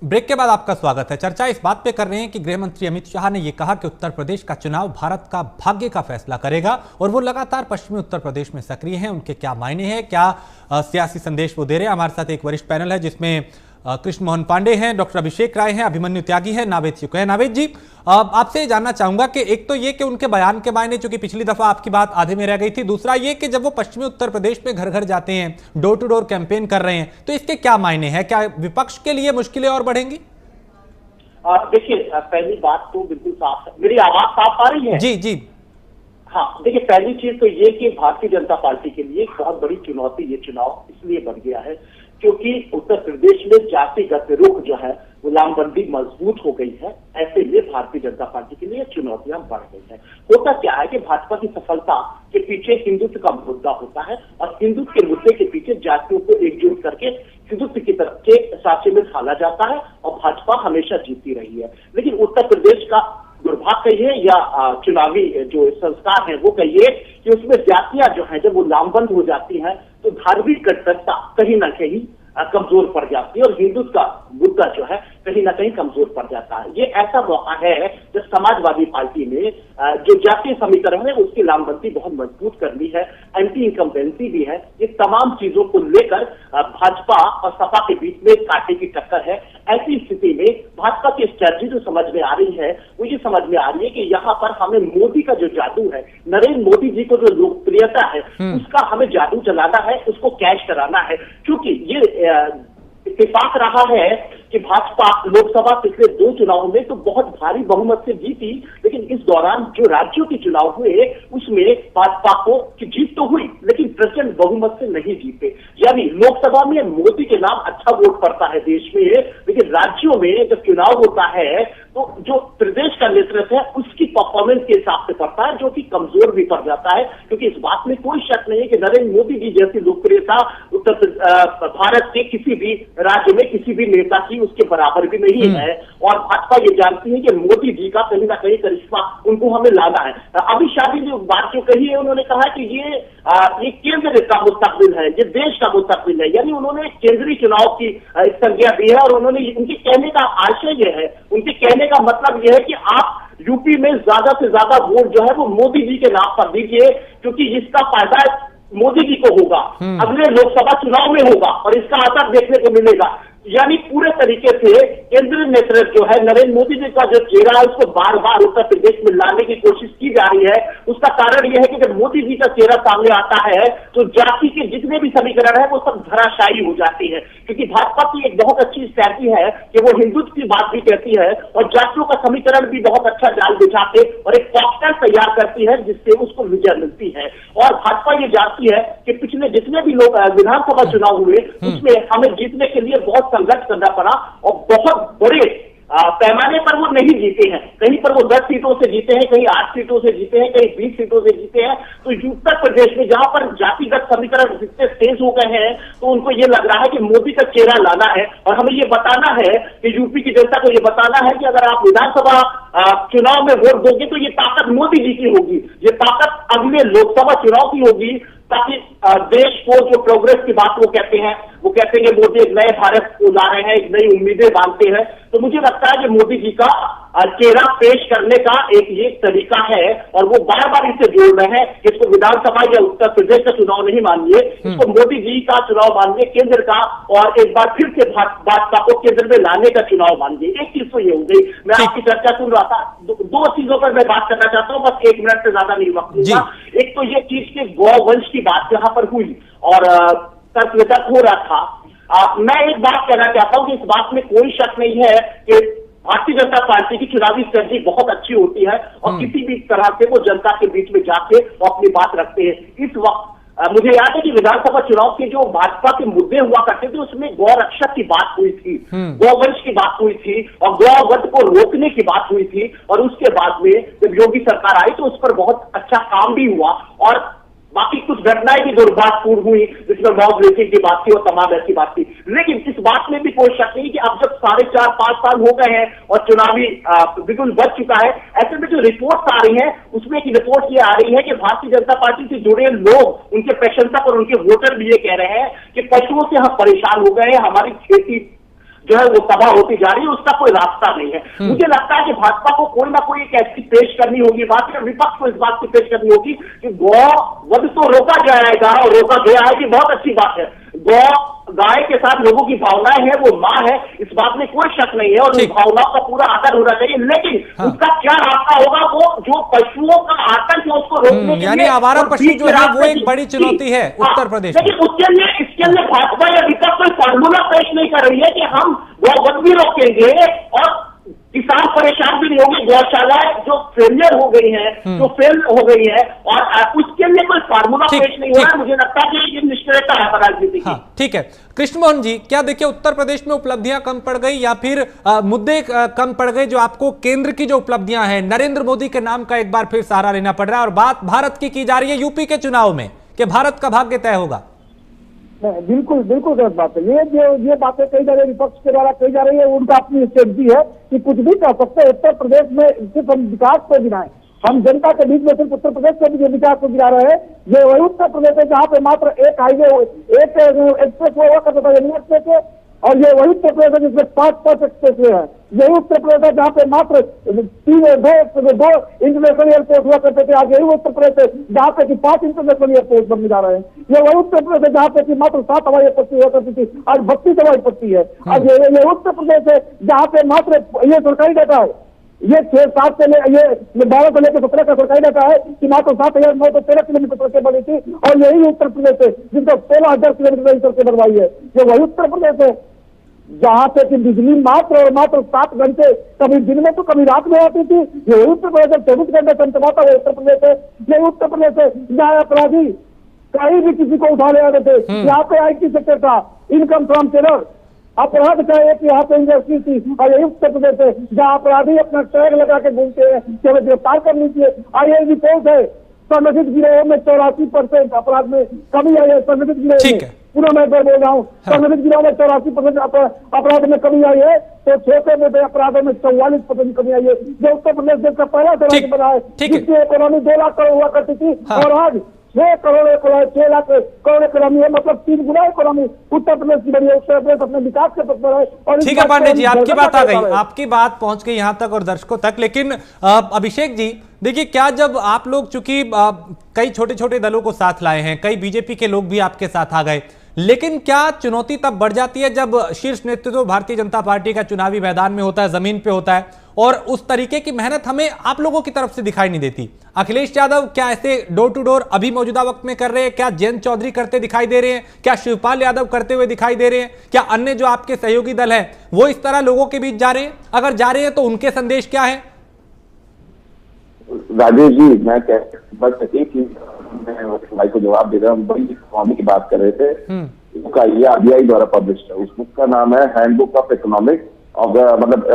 ब्रेक के बाद आपका स्वागत है। चर्चा इस बात पे कर रहे हैं कि गृहमंत्री अमित शाह ने यह कहा कि उत्तर प्रदेश का चुनाव भारत का भाग्य का फैसला करेगा, और वो लगातार पश्चिमी उत्तर प्रदेश में सक्रिय हैं। उनके क्या मायने हैं, क्या सियासी संदेश वो दे रहे हैं। हमारे साथ एक वरिष्ठ पैनल है जिसमें कृष्ण मोहन पांडे हैं, डॉक्टर अभिषेक राय हैं, अभिमन्यु त्यागी है, नावेद चुके हैं। नावेद जी, आपसे जानना चाहूंगा कि एक तो ये कि उनके बयान के मायने, चूंकि पिछली दफा आपकी बात आधे में रह गई थी, दूसरा ये कि जब वो पश्चिमी उत्तर प्रदेश में घर घर जाते हैं, डोर टू डोर कैंपेन कर रहे हैं, तो इसके क्या मायने हैं? क्या विपक्ष के लिए मुश्किलें और बढ़ेंगी? देखिए, पहली बात तो बिल्कुल साफ है। मेरी आवाज साफ आ रही है? जी जी। हाँ, देखिए, पहली चीज तो ये कि भारतीय जनता पार्टी के लिए एक बहुत बड़ी चुनौती ये चुनाव इसलिए बन गया है क्योंकि उत्तर प्रदेश में जातिगत रुख जो है वो लामबंदी मजबूत हो गई है। ऐसे में भारतीय जनता पार्टी के लिए चुनौतियां बढ़ गई है। होता क्या है कि भाजपा की सफलता के पीछे हिंदुत्व का मुद्दा होता है, और हिंदुत्व के मुद्दे के पीछे जातियों को एकजुट करके हिंदुत्व की तरफ के साँचे में ढाला जाता है, और भाजपा हमेशा जीतती रही है। लेकिन उत्तर प्रदेश का दुर्भाग्य कहिए या चुनावी जो संस्कार है वो कहिए कि उसमें जातियां जो है जब वो लामबंद हो जाती हैं तो धार्मिक कट्टरता कहीं ना कहीं कमजोर पड़ जाती है, और हिंदुत्व का मुद्दा जो है कहीं ना कहीं कमजोर पड़ जाता है। ये ऐसा मौका है जब समाजवादी पार्टी ने जो जातीय समीकरण है उसकी लामबंदी बहुत मजबूत कर ली है, एंटी इनकम्बेंसी भी है। ये तमाम चीजों को लेकर भाजपा और सपा के बीच में कांटे की टक्कर है। ऐसी स्थिति में भाजपा की स्ट्रेटजी जो समझ में आ रही है वो ये समझ में आ रही है कि यहाँ पर हमें मोदी का जो जादू है, नरेंद्र मोदी जी को जो लोकप्रियता है उसका हमें जादू चलाना है, उसको कैश कराना है। क्योंकि ये इत्तेफाक रहा है कि भाजपा लोकसभा पिछले 2 चुनावों में तो बहुत भारी बहुमत से जीती, लेकिन इस दौरान जो राज्यों के चुनाव हुए उसमें भाजपा को जीत तो हुई लेकिन प्रचंड बहुमत से नहीं जीते। यानी लोकसभा में मोदी के नाम अच्छा वोट पड़ता है देश में, लेकिन राज्यों में जब चुनाव होता है तो जो प्रदेश का नेतृत्व है उसकी परफॉर्मेंस के हिसाब से पड़ता है, जो कि कमजोर भी पड़ जाता है, क्योंकि इस बात में कोई शक नहीं है कि नरेंद्र मोदी जी जैसी लोकप्रियता भारत के किसी भी राज्य में किसी भी नेता की उसके बराबर भी नहीं है। और भाजपा ये जानती है कि मोदी जी का कहीं ना कहीं करिश्मा उनको हमें लाना है। अमित शाह जी ने बात जो कही है, उन्होंने कहा कि ये केंद्र का मुस्तकबिल है, ये देश का मुस्तकबिल है, यानी उन्होंने केंद्रीय चुनाव की संज्ञा दी है। और उन्होंने उनके कहने का आशय यह है, उनके कहने का मतलब यह है कि आप यूपी में ज्यादा से ज्यादा वोट जो है वो मोदी जी के नाम पर दीजिए, क्योंकि इसका फायदा मोदी जी को होगा, अगले लोकसभा चुनाव में होगा और इसका असर देखने को मिलेगा। यानी पूरे तरीके से केंद्रीय नेतृत्व जो है नरेंद्र मोदी जी का जो चेहरा है उसको बार बार उत्तर प्रदेश में लाने की कोशिश की जा रही है। उसका कारण यह है कि जब मोदी जी का चेहरा सामने आता है तो जाति के जितने भी समीकरण है वो सब धराशायी हो जाती है, क्योंकि भाजपा की एक बहुत अच्छी स्ट्रैटेजी है कि वो हिंदुत्व की बात भी कहती है और जातियों का समीकरण भी बहुत अच्छा जाल बिछाते और एक कॉकटेल तैयार करती है जिससे उसको विजय मिलती है। और भाजपा ये जानती है कि पिछले जितने भी लोग विधानसभा चुनाव हुए उसमें हमें जीतने के लिए बहुत संघर्ष करना पड़ा और बहुत बड़े पैमाने पर वो नहीं जीते हैं। कहीं पर वो 10 सीटों से जीते हैं, कहीं 8 सीटों से जीते हैं, कहीं 20 सीटों से जीते हैं। तो उत्तर प्रदेश में जहां पर जातिगत समीकरण जितने तेज हो गए हैं तो उनको ये लग रहा है कि मोदी का चेहरा लाना है और हमें ये बताना है कि यूपी की जनता को ये बताना है कि अगर आप विधानसभा चुनाव में वोट दोगे तो ये ताकत मोदी जी की होगी, ये ताकत अगले लोकसभा चुनाव की होगी, ताकि देश को जो प्रोग्रेस की बात वो कहते हैं मोदी एक नए भारत को ला रहे हैं, एक नई उम्मीदें बांधते हैं। तो मुझे लगता है कि मोदी जी का चेहरा पेश करने का एक ये तरीका है और वो बार बार इसे जोड़ रहे हैं कि इसको विधानसभा या उत्तर प्रदेश का चुनाव नहीं मानिए, इसको मोदी जी का चुनाव मानिए, केंद्र का, और एक बार फिर से भाजपा को केंद्र में लाने का चुनाव मानिए। एक चीज तो ये हो गई। मैं आपकी चर्चा सुन रहा था, दो चीजों पर मैं बात करना चाहता हूँ, बस 1 मिनट से ज्यादा नहीं वक्त दूंगा। एक तो ये चीज के गौवंश की बात जहां पर हुई और तर्क वितर्क हो रहा था, मैं एक बात कहना चाहता हूं कि इस बात में कोई शक नहीं है कि भारतीय जनता पार्टी की चुनावी स्ट्रेटजी बहुत अच्छी होती है और किसी भी तरह से वो जनता के बीच में जाके वो अपनी बात रखते हैं। इस वक्त मुझे याद है कि विधानसभा चुनाव के जो भाजपा के मुद्दे हुआ करते थे उसमें गौ रक्षक की बात हुई थी, गौवंश की बात हुई थी और गौवध को रोकने की बात हुई थी। और उसके बाद में जब योगी सरकार आई तो उस पर बहुत अच्छा काम भी हुआ और बाकी कुछ घटनाएं भी दुर्भाग्यपूर्ण हुई जिसमें मॉब लिंचिंग की बात थी और तमाम ऐसी बात थी। लेकिन इस बात में भी कोई शक नहीं कि अब जब 4.5-5 साल हो गए हैं और चुनावी बिल्कुल बच चुका है, ऐसे में जो रिपोर्ट्स आ रही है उसमें एक रिपोर्ट ये आ रही है कि भारतीय जनता पार्टी से जुड़े लोग, उनके प्रशंसक और उनके वोटर भी ये कह रहे हैं कि पशुओं से हम परेशान हो गए हैं, हमारी खेती जो है वो तबाह होती जा रही है, उसका कोई रास्ता नहीं है। मुझे लगता है कि भाजपा को कोई ना कोई एक ऐसी पेश करनी होगी बात, विपक्ष को इस बात की पेश करनी होगी कि गौवध तो रोका जाएगा और रोका गया है कि बहुत अच्छी बात है। गाय के साथ लोगों की भावनाएं हैं, वो मां है, इस बात में कोई शक नहीं है और उस भावनाओं का पूरा आदर होना चाहिए। लेकिन उसका क्या रास्ता होगा, वो जो पशुओं का आतंक है उसको रोकने के लिए, यानी आवारा पशु जो है वो एक बड़ी चुनौती है उत्तर प्रदेश में। लेकिन इसके लिए भाजपा या विपक्ष कोई फार्मूला पेश नहीं कर रही है कि हम गौवध भी रोकेंगे और किसान परेशान भी नहीं होंगे, गौशालाएं जो फेलियर हो गई है, जो फेल हो गई है, और उसके लिए कोई फार्मूला पेश नहीं हो रहा है। मुझे लगता है कि ये निष्क्रियता है राजनीति की। ठीक है कृष्ण मोहन जी, क्या देखिए उत्तर प्रदेश में उपलब्धियां कम पड़ गई या फिर मुद्दे कम पड़ गए जो आपको केंद्र की जो उपलब्धियां हैं, नरेंद्र मोदी के नाम का एक बार फिर सहारा लेना पड़ रहा है और बात भारत की जा रही है यूपी के चुनाव में कि भारत का भाग्य तय होगा? बिल्कुल गलत बात है। ये बातें कही जा रही है, विपक्ष के द्वारा कही जा रही है, उनका अपनी स्ट्रेटजी है कि कुछ भी कर सकते हैं। उत्तर प्रदेश में सिर्फ हम विकास को गिनाएं, हम जनता के बीच में सिर्फ उत्तर प्रदेश से भी विकास को गिरा रहे हैं। ये वही उत्तर प्रदेश है जहाँ पे मात्र एक हाईवे, एक एक्सप्रेस वे हुआ करता था यमुना एक्सप्रेस वे, और ये वही उत्तर प्रदेश है जिसमें 5 एक्सप्रेस वे है। यही उत्तर प्रदेश है जहाँ पे मात्र 2 इंटरनेशनल एयरपोर्ट हुआ करते थे, आज यही उत्तर प्रदेश है जहाँ पे कि 5 इंटरनेशनल एयरपोर्ट बनने जा रहे हैं। ये वही उत्तर प्रदेश है जहाँ पे कि मात्र 7 हवाई पट्टी हुआ करती थी, आज 32 हवाई पट्टी है। आज ये उत्तर प्रदेश है जहाँ पे मात्र, ये सरकारी डाटा है, ये 6-7 से ये 12 से लेकर 17 का सरकारी डाटा है कि मात्र 7,913 किलोमीटर सड़कें बनी थी, और यही उत्तर प्रदेश है जिनको 16,000 किलोमीटर सड़कें बनवाई है। ये वही उत्तर प्रदेश है जहां पे कि बिजली मात्र और मात्र 7 घंटे, कभी दिन में तो कभी रात में आती थी। ये उत्तर प्रदेश 24 घंटे चमचमाता हुआ उत्तर प्रदेश है। ये उत्तर प्रदेश है जहाँ अपराधी कहीं भी किसी को उठा ले आते थे। यहाँ पे IT सेक्टर था, इनकम फ्रॉम टेरर, अपराध का एक यहाँ पे इंडस्ट्री थी और यही उत्तर प्रदेश है जहाँ अपराधी अपना टैग लगा के घूमते हैं कि हमें गिरफ्तार कर लीजिए। आई रिपोर्ट है संगठित गिरोह में 84% अपराध में कमी आई है। संगठित गिरोह में पुनः मैं बोल रहा हूँ, संगठित गिरोह में 84% अपराध में कमी आई है, तो छोटे मोटे अपराधों में 44% कमी आई है। जो उत्तर प्रदेश देश का पहला राज्य बना है जिसकी इकोनॉमी 2 लाख करोड़ हुआ करती थी और आज 6 लाख करोड़ इकोनॉमी है, मतलब 3 गुना इकोनॉमी उत्तर प्रदेश की बड़ी है। उत्तर प्रदेश अपने विकास के पथ पर है। और ठीक है पांडे जी, आपकी बात आ गई, आपकी बात पहुंच गई यहां तक और दर्शकों तक। लेकिन अभिषेक जी देखिए, क्या जब आप लोग चूंकि कई छोटे छोटे दलों को साथ लाए हैं, कई बीजेपी के लोग भी आपके साथ आ गए, लेकिन क्या चुनौती तब बढ़ जाती है जब शीर्ष नेतृत्व भारतीय जनता पार्टी का चुनावी मैदान में होता है, जमीन पे होता है, और उस तरीके की मेहनत हमें आप लोगों की तरफ से दिखाई नहीं देती? अखिलेश यादव क्या ऐसे डोर टू डोर अभी मौजूदा वक्त में कर रहे हैं? क्या जयंत चौधरी करते दिखाई दे रहे हैं? क्या शिवपाल यादव करते हुए दिखाई दे रहे हैं? क्या अन्य जो आपके सहयोगी दल है वो इस तरह लोगों के बीच जा रहे हैं? अगर जा रहे हैं तो उनके संदेश क्या है? राजेश जी, मैं बस एक ही भाई को जवाब दे रहा हूँ। बड़ी इकोनॉमी की बात कर रहे थे, उसका ये आरबीआई द्वारा पब्लिश है। उस बुक का नाम है हैंडबुक ऑफ इकोनॉमिक मतलब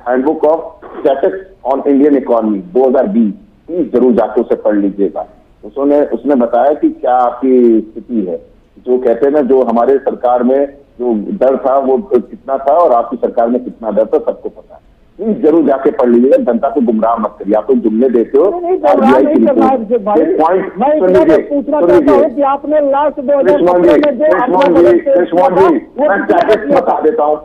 handbook of statistics on Indian economy 2020। Please जरूर जाकर उसे पढ़ लीजिएगा। उसने बताया कि क्या आपकी स्थिति है। जो कहते हैं ना, जो हमारे सरकार में जो डर था वो कितना था और आपकी सरकार में कितना डर था, सबको पता है। प्लीज जरूर जाके पढ़ लीजिएगा। जनता को गुमराह मत करिए। आप तो जुमले देते हो। मैं पूछना चाहता हूँ कि आपने लास्ट 2017 बता देता हूँ,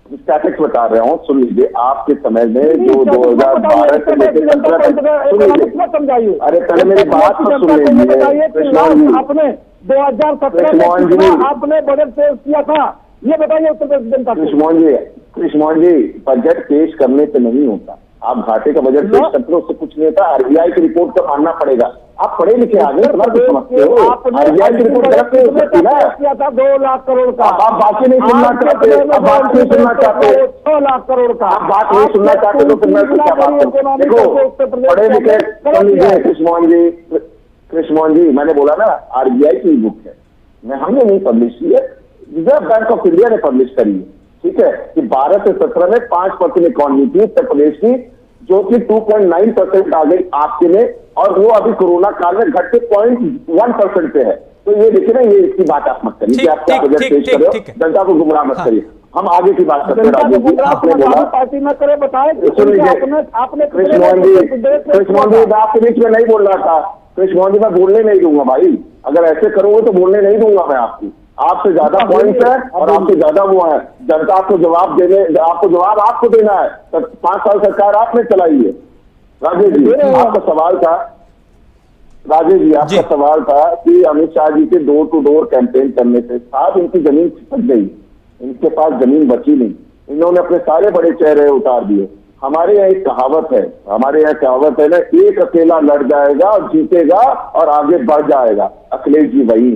स्टैटिस्टिक्स बता रहा हूँ, सुन लीजिए। आपके समय में जो 2012 से लेकर समझाइए। अरे पहले मेरी बात तो सुन लीजिए। आपने 2017 में आपने बजट पेश किया था, ये बताइए उत्तर प्रदेश जनता को। कृष्णमोहन जी, बजट पेश करने से नहीं होता। आप घाटे का बजट पेश करते हो, उससे कुछ नहीं होता। आरबीआई की रिपोर्ट का मानना पड़ेगा। आप पढ़े लिखे आगे समझते हो। आरबीआई की रिपोर्ट गलत नहीं हो सकती ना। किया था 2 लाख करोड़ का। आप बाकी नहीं सुनना चाहते, अब बात नहीं सुनना चाहते, 6 लाख करोड़ का। आप बात नहीं सुनना चाहते तो फिर मैं क्या बात करूं? देखो, पढ़े लिखे सुन लीजिए कृष्णमोहन जी, मैंने बोला ना आरबीआई की बुक है, हमने नहीं पब्लिश की है, रिजर्व बैंक ऑफ इंडिया ने पब्लिश करी है। ठीक है कि 12 से 17 में 5% इकोनॉमी थी उत्तर प्रदेश की, जो कि 2.9% आ गई आपके में, और वो अभी कोरोना काल में घट के 0.1% पे है। तो ये देखिए ना, ये इसकी बात आप मत करिए कि आप क्या बजट पेश कर रहे हो, जनता को गुमराह मत करिए। हम आगे की बात करते हैं। राजीव जी, आपने बोला पार्टी में करे बताए, सुन लीजिए कृष्णमोहन जी, आपके बीच में नहीं बोल रहा था। कृष्णमोहन जी, मैं बोलने नहीं दूंगा भाई। अगर ऐसे करोगे तो बोलने नहीं दूंगा मैं आपकी। आपसे ज्यादा पॉइंट है और आपसे ज्यादा वो है। जनता आपको जवाब आपको देना है। 5 साल सरकार आपने चलाई है। राजेश जी, आपका सवाल था, आपका सवाल था कि अमित शाह जी के डोर टू डोर कैंपेन करने से साथ इनकी जमीन छिपक गई, इनके पास जमीन बची नहीं, इन्होंने अपने सारे बड़े चेहरे उतार दिए। हमारे यहाँ एक कहावत है ना, एक अकेला लड़ जाएगा और जीतेगा और आगे बढ़ जाएगा। अखिलेश जी वही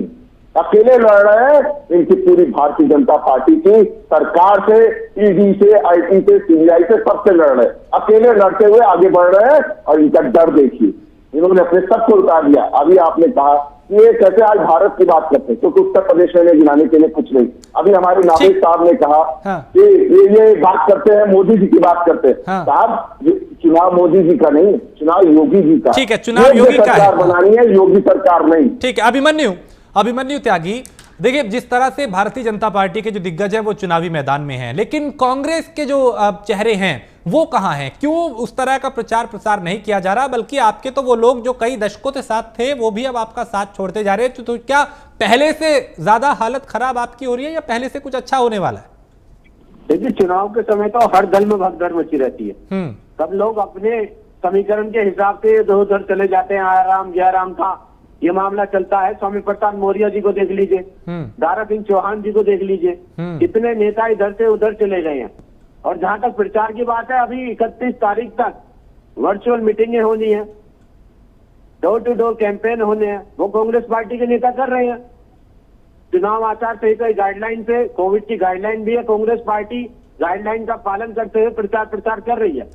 अकेले लड़ रहे हैं। इनकी पूरी भारतीय जनता पार्टी की सरकार से, ईडी से, आईटी से, सीबीआई से, सबसे लड़ रहे हैं। अकेले लड़ते हुए आगे बढ़ रहे हैं और इनका डर देखिए, इन्होंने अपने सबको उतार दिया। अभी आपने कहा कि ये कैसे आज भारत की बात करते हैं, क्योंकि उत्तर प्रदेश में गिनाने के लिए कुछ नहीं। अभी हमारे नावेद साहब ने कहा कि ये बात करते हैं, मोदी जी की बात करते हैं। साहब, चुनाव मोदी जी का नहीं, चुनाव योगी जी का। ठीक है, चुनाव योगी का सरकार बनानी है, योगी सरकार नहीं। ठीक है, अभिमन्यु त्यागी, देखिए जिस तरह से भारतीय जनता पार्टी के जो दिग्गज है वो चुनावी मैदान में हैं, लेकिन कांग्रेस के जो चेहरे हैं वो कहां हैं? क्यों उस तरह का प्रचार प्रसार नहीं किया जा रहा? बल्कि आपके तो वो लोग जो कई दशकों से साथ थे वो भी अब आपका साथ छोड़ते जा रहे हैं। तो क्या पहले से ज्यादा हालत खराब आपकी हो रही है या पहले से कुछ अच्छा होने वाला है? देखिए, चुनाव के समय तो हर दल में भगदड़ मची रहती है। सब लोग अपने समीकरण के हिसाब से उधर चले जाते हैं। आराम जयराम का ये मामला चलता है। स्वामी प्रसाद मौर्य जी को देख लीजिए, दारा सिंह चौहान जी को देख लीजिए, कितने नेता इधर से उधर चले गए हैं। और जहां तक प्रचार की बात है, अभी 31 तारीख तक वर्चुअल मीटिंगें होनी है, डोर टू डोर कैंपेन होने हैं, वो कांग्रेस पार्टी के नेता कर रहे हैं। चुनाव आचार संहिता गाइडलाइन से, कोविड की गाइडलाइन भी है, कांग्रेस पार्टी गाइडलाइन का पालन करते हुए प्रचार कर रही है।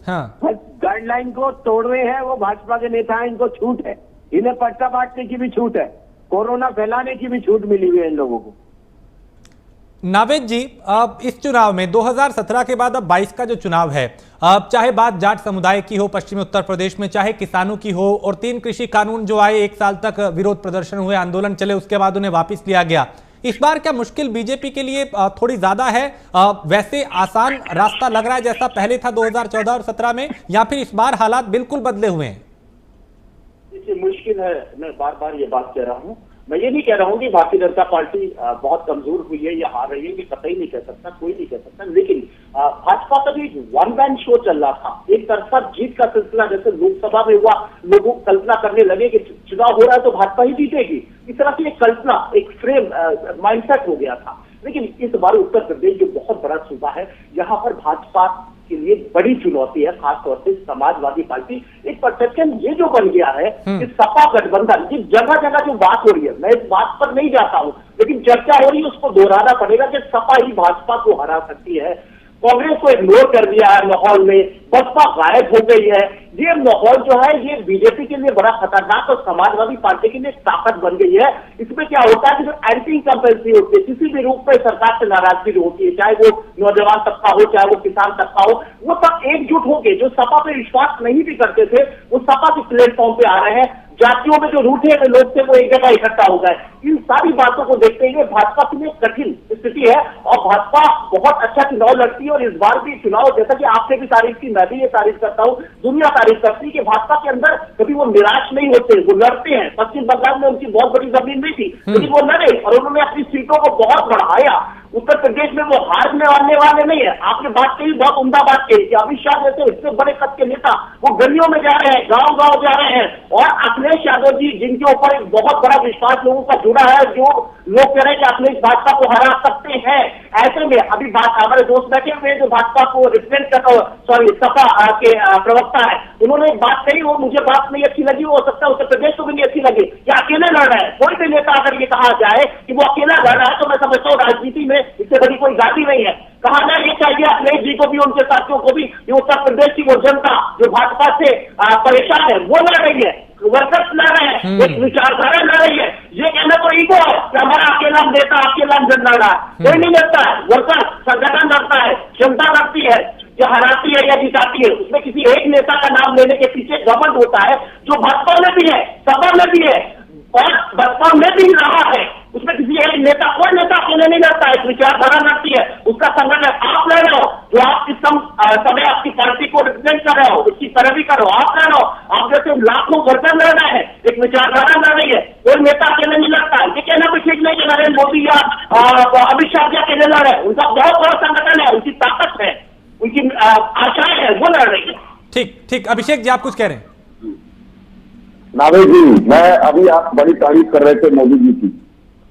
बस गाइडलाइन को तोड़ रहे हैं वो भाजपा के नेता हैं, इनको छूट है। इन्हें पर्चा बांटने की भी छूट है, कोरोना फैलाने की भी छूट मिली हुई है इन लोगों को। नावेद जी, इस चुनाव में 2017 के बाद अब 22 का जो चुनाव है, चाहे बात जाट समुदाय की हो पश्चिमी उत्तर प्रदेश में, चाहे किसानों की हो, और 3 कृषि कानून जो आए, 1 साल तक विरोध प्रदर्शन हुए, आंदोलन चले, उसके बाद उन्हें वापस लिया गया। इस बार क्या मुश्किल बीजेपी के लिए थोड़ी ज्यादा है? वैसे आसान रास्ता लग रहा है जैसा पहले था 2014 और 17 में, या फिर इस बार हालात बिल्कुल बदले हुए हैं? मुश्किल है, मैं बार बार ये बात कह रहा हूँ। मैं ये नहीं कह रहा हूँ कि भारतीय जनता पार्टी बहुत कमजोर हुई है या हार रही है, ये कतई नहीं कह सकता, कोई नहीं कह सकता। लेकिन भाजपा का भी वन मैन शो चल रहा था, एक तरफा जीत का सिलसिला जैसे लोकसभा में हुआ, लोग कल्पना करने लगे कि चुनाव हो रहा है तो भाजपा ही जीतेगी, इस तरह की एक कल्पना, एक फ्रेम माइंडसेट हो गया था। लेकिन इस बार उत्तर प्रदेश जो बहुत बड़ा सूबा है, यहाँ पर भाजपा के लिए बड़ी चुनौती है, खासतौर से समाजवादी पार्टी। एक परसेप्शन ये जो बन गया है कि सपा गठबंधन, ये जगह जगह जो बात हो रही है, मैं इस बात पर नहीं जाता हूं, लेकिन चर्चा हो रही है, उसको दोहराना पड़ेगा कि सपा ही भाजपा को हरा सकती है। कांग्रेस को इग्नोर कर दिया है माहौल में, बसपा गायब हो गई है। ये माहौल जो है ये बीजेपी के लिए बड़ा खतरनाक और समाजवादी पार्टी के लिए ताकत बन गई है। इसमें क्या होता है कि जो एंटी इनकम्पेंसी होती है, किसी भी रूप में सरकार से नाराजगी होती है, चाहे वो नौजवान तबका हो, चाहे वो किसान तबका हो, वो सब एकजुट होकर जो सपा पे विश्वास नहीं भी करते थे, वो सपा के प्लेटफॉर्म पे आ रहे हैं। जातियों में जो रूठे हुए लोग थे वो एक जगह इकट्ठा हो गए। इन सारी बातों को देखते हुए भाजपा के लिए कठिन स्थिति है और भाजपा बहुत अच्छा चुनाव लड़ती है। और इस बार भी चुनाव, जैसा कि आपने भी तारीफ की, मैं भी ये तारीफ करता हूँ, दुनिया तारीफ करती है कि भाजपा के अंदर कभी वो निराश नहीं होते, वो लड़ते हैं। पश्चिम बंगाल में उनकी बहुत बड़ी जमीन नहीं थी, लेकिन वो लड़े और उन्होंने अपनी सीटों को बहुत बढ़ाया। उत्तर प्रदेश में वो हारने वाले नहीं है। आपने बात कही, बहुत उम्दा बात कही कि अमित शाह जैसे इतने बड़े कद के नेता वो गलियों में जा रहे हैं, गांव-गांव जा रहे हैं, और अखिलेश यादव जी जिनके ऊपर एक बहुत बड़ा विश्वास लोगों का जुड़ा है, जो लोग कह रहे हैं कि अखिलेश भाजपा को हरा सकते हैं। ऐसे में अभी बात, हमारे दोस्त बैठे हुए जो भाजपा को रिप्रेजेंट करता, सॉरी सपा के प्रवक्ता है, उन्होंने एक बात कही, वो मुझे बात नहीं अच्छी लगी, हो सकता है उत्तर प्रदेश को भी नहीं अच्छी लगी, या अकेले लड़ रहा है। कोई भी नेता अगर ये कहा जाए कि वो अकेला लड़ रहा है तो मैं समझता हूँ राजनीति में इससे बड़ी कोई गाड़ी नहीं है। कहना ये चाहिए अखिलेश जी को भी, उनके साथियों को भी, ये उत्तर प्रदेश की वो जनता जो भाजपा से परेशान है वो लड़ रही है, वर्कर्स लड़ रहे हैं, एक विचारधारा लड़ रही है। ये कहना तो ईगो है कि हमारा अकेला नेता, अकेला जन लड़ रहा है, कोई नहीं लड़ता है। वर्कर्स संगठन लड़ता है, जनता लड़ती है, जो हराती है या जिताती है, उसमें किसी एक नेता का नाम लेने के पीछे घमंड होता है, जो भाजपा में भी है, सपा में भी है और बसपा में भी रहा है। उसमें किसी एक नेता, कोई नेता अकेले नहीं लड़ता है, विचारधारा लड़ती है, उसका संगठन। आप लड़ रहे हो जो आप इस समय आपकी पार्टी को रिप्रेजेंट कर रहे हो, उसकी पैरवी कर रहे हो, आप लड़ रहे हो, आप जैसे लाखों वर्कर लड़ रहे हैं, एक विचारधारा लड़ रही है, कोई नेता अकेले नहीं लड़ता है। ये कहना भी ठीक नहीं कि नरेंद्र मोदी या अमित शाह जी अकेले लड़ रहे हैं, उनका बहुत बड़ा संगठन है, उनकी ताकत है, उनकी आशाएं है, वो लड़ रही है। ठीक, अभिषेक जी आप कुछ कह रहे हैं? नावेद जी, मैं अभी आप बड़ी तारीफ कर रहे थे मोदी जी की,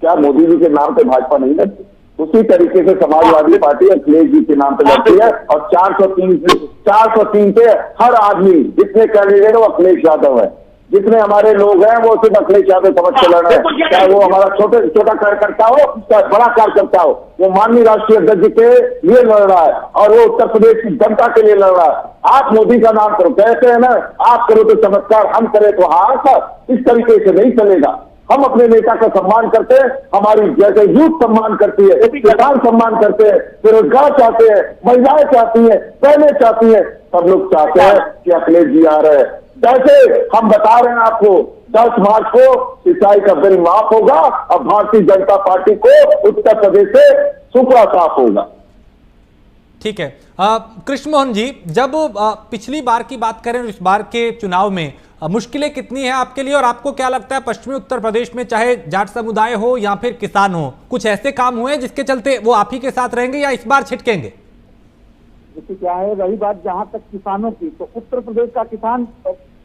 क्या मोदी जी के नाम पे भाजपा नहीं लड़ती? उसी तरीके से समाजवादी पार्टी अखिलेश जी के नाम पे लड़ती है और 403 से हर आदमी, जितने कैंडिडेट वो अखिलेश यादव है, जितने हमारे लोग हैं वो सिर्फ अखिलेश यादव समझ के लड़ रहे हैं। चाहे वो हमारा छोटा कार्यकर्ता हो, चाहे बड़ा कार्यकर्ता हो, वो माननीय राष्ट्रीय अध्यक्ष के लिए लड़ रहा है और वो उत्तर प्रदेश की जनता के लिए लड़ रहा है। आप मोदी का नाम करो, कहते हैं ना, आप करो तो चमत्कार, हम करें तो हाथ। इस तरीके से नहीं चलेगा। हम अपने नेता का सम्मान करते हैं, हमारी जैसे यूथ सम्मान करती है, किसान सम्मान करते हैं, बेरोजगार चाहते हैं, महिलाएं चाहती हैं, बहनें चाहती हैं, सब लोग चाहते हैं कि अखिलेश जी आ रहे हैं। जैसे हम बता रहे हैं आपको, 10 मार्च को सिंचाई का बिल माफ होगा और भारतीय जनता पार्टी को उत्तर प्रदेश से सुपड़ा साफ होगा। ठीक है, कृष्ण मोहन जी, जब पिछली बार की बात करें इस बार के चुनाव में मुश्किलें कितनी हैं आपके लिए, और आपको क्या लगता है पश्चिमी उत्तर प्रदेश में चाहे जाट समुदाय हो या फिर किसान हो, कुछ ऐसे काम हुए जिसके चलते वो आप ही के साथ रहेंगे या इस बार छिटकेंगे? देखिए क्या है, रही बात जहां तक किसानों की, तो उत्तर प्रदेश का किसान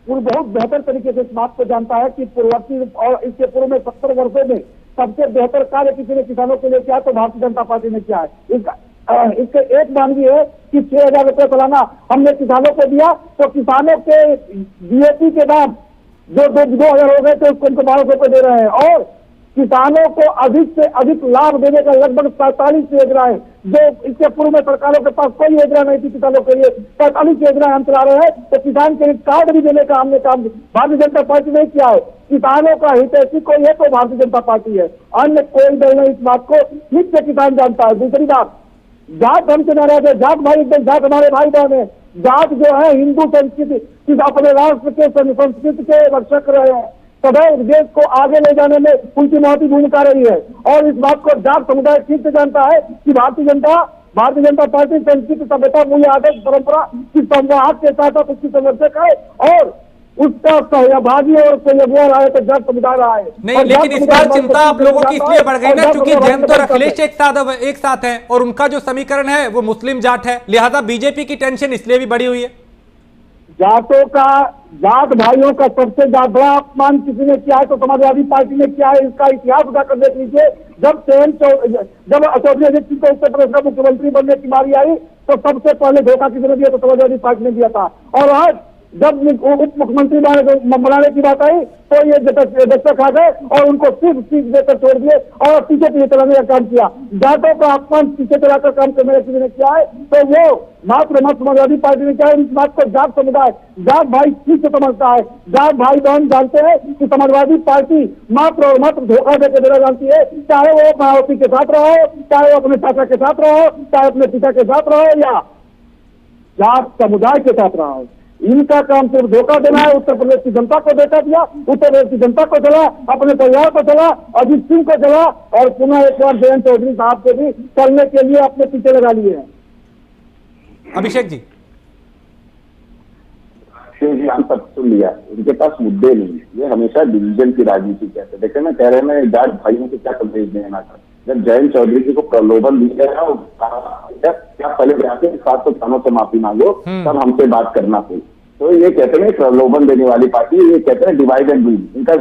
बहुत बेहतर तरीके से इस बात को जानता है कि पूर्ववर्ती और इसके पूर्व में 70 वर्षों में सबसे बेहतर कार्य किसी ने किसानों के लिए किया तो भारतीय जनता पार्टी ने किया है। इसके एक मानवी है कि 6,000 रुपये सालाना हमने किसानों को दिया, तो किसानों के DAP के दाम जो 2,000 हो गए थे उसको 1200 रुपये दे रहे हैं। और किसानों को अधिक से अधिक लाभ देने का लगभग 47 योजनाएं, जो इसके पूर्व में सरकारों के पास कोई योजना नहीं थी किसानों के लिए, 47 योजनाएं हम चला रहे हैं। तो किसान के कार्ड भी देने का हमने काम भारतीय जनता पार्टी ने किया है। किसानों का हितैषी कोई है तो भारतीय जनता पार्टी है, अन्य कोई दल नहीं। इस बात को ठीक से किसान जानता है। दूसरी बात, जात हमसे नाराज है, जात भाई एकदम, जात हमारे भाई बहन है। जात जो है हिंदू संस्कृति, अपने राष्ट्र के संस्कृति के रक्षक रहे हैं, सदैव देश को आगे ले जाने में उनकी महत्वपूर्ण भूमिका रही है। और इस बात को जाट समुदाय ठीक से जानता है कि भारतीय जनता पार्टी संस्कृति, सभ्यता, मूल्य, आदर्श, परंपरा की संवाद के साथ उसकी संरक्षक है और उसका सहभागी और सहयोगी रहा है तो जाट समुदाय रहा है। नहीं, लेकिन इस बार चिंता आप लोगों की इसलिए बढ़ गई ना क्योंकि जयंत और अखिलेश एक साथ हैं और उनका जो समीकरण है वो मुस्लिम जाट है, लिहाजा बीजेपी की टेंशन इसलिए भी बढ़ी हुई है। जाटों का, जाट भाइयों का सबसे बड़ा अपमान किसी ने किया है तो समाजवादी पार्टी ने किया है। इसका इतिहास उठाकर देख लीजिए। जब चौधरी अजीत सिंह को उत्तर प्रदेश का मुख्यमंत्री बनने की बारी आई तो सबसे पहले धोखा किसी ने दिया तो समाजवादी पार्टी ने दिया था। और आज जब उप मुख्यमंत्री बनाने की बात आई तो ये दस्तक आ गए और उनको सिर्फ सीट देकर छोड़ दिए और पीछे चलाने का काम किया। जाटों का अपमान पीछे चलाकर काम करने का किसी ने किया है तो वो मात्र समाजवादी पार्टी ने किया है। इस बात को जाट समुदाय, जाट भाई ठीक से समझता है। जाट भाई बहन जानते हैं कि समाजवादी पार्टी मात्र और मात्र धोखा देकर देना जानती है, चाहे वो मायावती के साथ रहो, चाहे वो अपने चाचा के साथ रहो, चाहे अपने पिता के साथ रहो या जाट समुदाय के साथ रहो। इनका काम सिर्फ धोखा देना है। उत्तर प्रदेश की जनता को धोखा दिया, उत्तर प्रदेश की जनता को चला, अपने परिवार को चला, अजीत सिंह को चला और पुनः एक बार जयंत चौधरी साहब को भी चलने के लिए अपने पीछे लगा लिए हैं। अभिषेक जी हम सब सुन लिया, उनके पास मुद्दे नहीं है, ये हमेशा डिवीजन की राजनीति कहते हैं। देखे ना, कह रहे हैं जाट भाइयों को क्या संदेश देना था। जब जयंत चौधरी जी को प्रलोभन दिया है क्या पहले जाके 700 थानों से माफी मांगो तब हमसे बात करना कोई, तो ये कहते हैं प्रलोभन देने वाली पार्टी, ये कहते हैं डिवाइड एंड रूल। इनका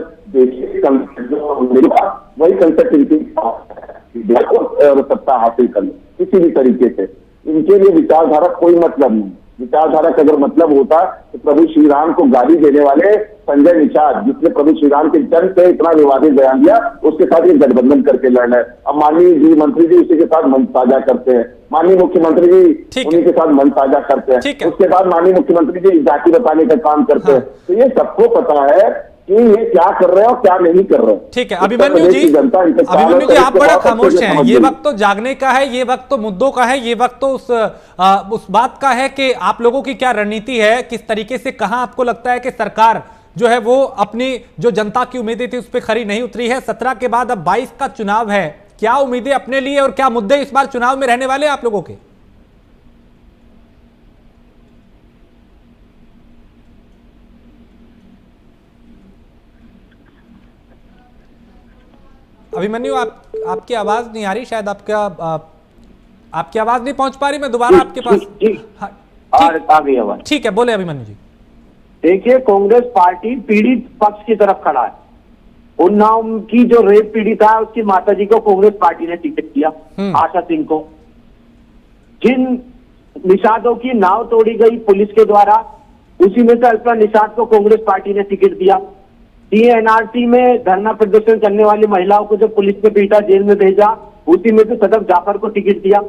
वही कंसेप्ट इनकी और सत्ता हासिल कर लो किसी भी तरीके से। इनके लिए विचारधारा कोई मतलब नहीं। विचारधारा का अगर मतलब होता तो प्रभु श्री राम को गाली देने वाले संजय निषाद, जिसने प्रभु श्री राम के जन्म से इतना विवादित बयान दिया, उसके साथ ये गठबंधन करके लड़ रहे हैं। अब माननीय जी मंत्री जी उसी के साथ मंच साझा करते हैं, माननीय मुख्यमंत्री जी उन्हीं के साथ मंच साझा करते हैं, उसके बाद माननीय मुख्यमंत्री जी जाति बताने का काम करते हैं। तो ये सबको पता है कि ये क्या कर रहे हो क्या नहीं कर रहे। ठीक है अभिमन्यु जी, आप बड़ा खामोश हैं। ये वक्त तो जागने का है, ये वक्त तो मुद्दों का है, ये वक्त तो उस बात का है कि आप लोगों की क्या रणनीति है, किस तरीके से, कहां आपको लगता है कि सरकार जो है वो अपनी जो जनता की उम्मीदें थी उस पर खरी नहीं उतरी है। 17 के बाद अब 22 का चुनाव है, क्या उम्मीदें अपने लिए और क्या मुद्दे इस बार चुनाव में रहने वाले हैं आप लोगों के? अभिमन्यु आपकी आवाज नहीं आ रही, शायद आपकी आवाज नहीं पहुंच पा रही। मैं दोबारा आपके पास आ गई आवाज। ठीक है, बोले अभिमन्यु जी। देखिए, कांग्रेस पार्टी पीड़ित पक्ष की तरफ खड़ा है। उन्नाव की जो रेप पीड़ित है उसकी माताजी को कांग्रेस पार्टी ने टिकट दिया, आशा सिंह को। जिन निषादों की नाव तोड़ी गई पुलिस के द्वारा, उसी में से अल्पना निषाद को कांग्रेस पार्टी ने टिकट दिया। एनआरसी में धरना प्रदर्शन करने वाली महिलाओं को जब पुलिस ने पीटा, जेल में भेजा, उसी में से सदफ जाफर को टिकट दिया।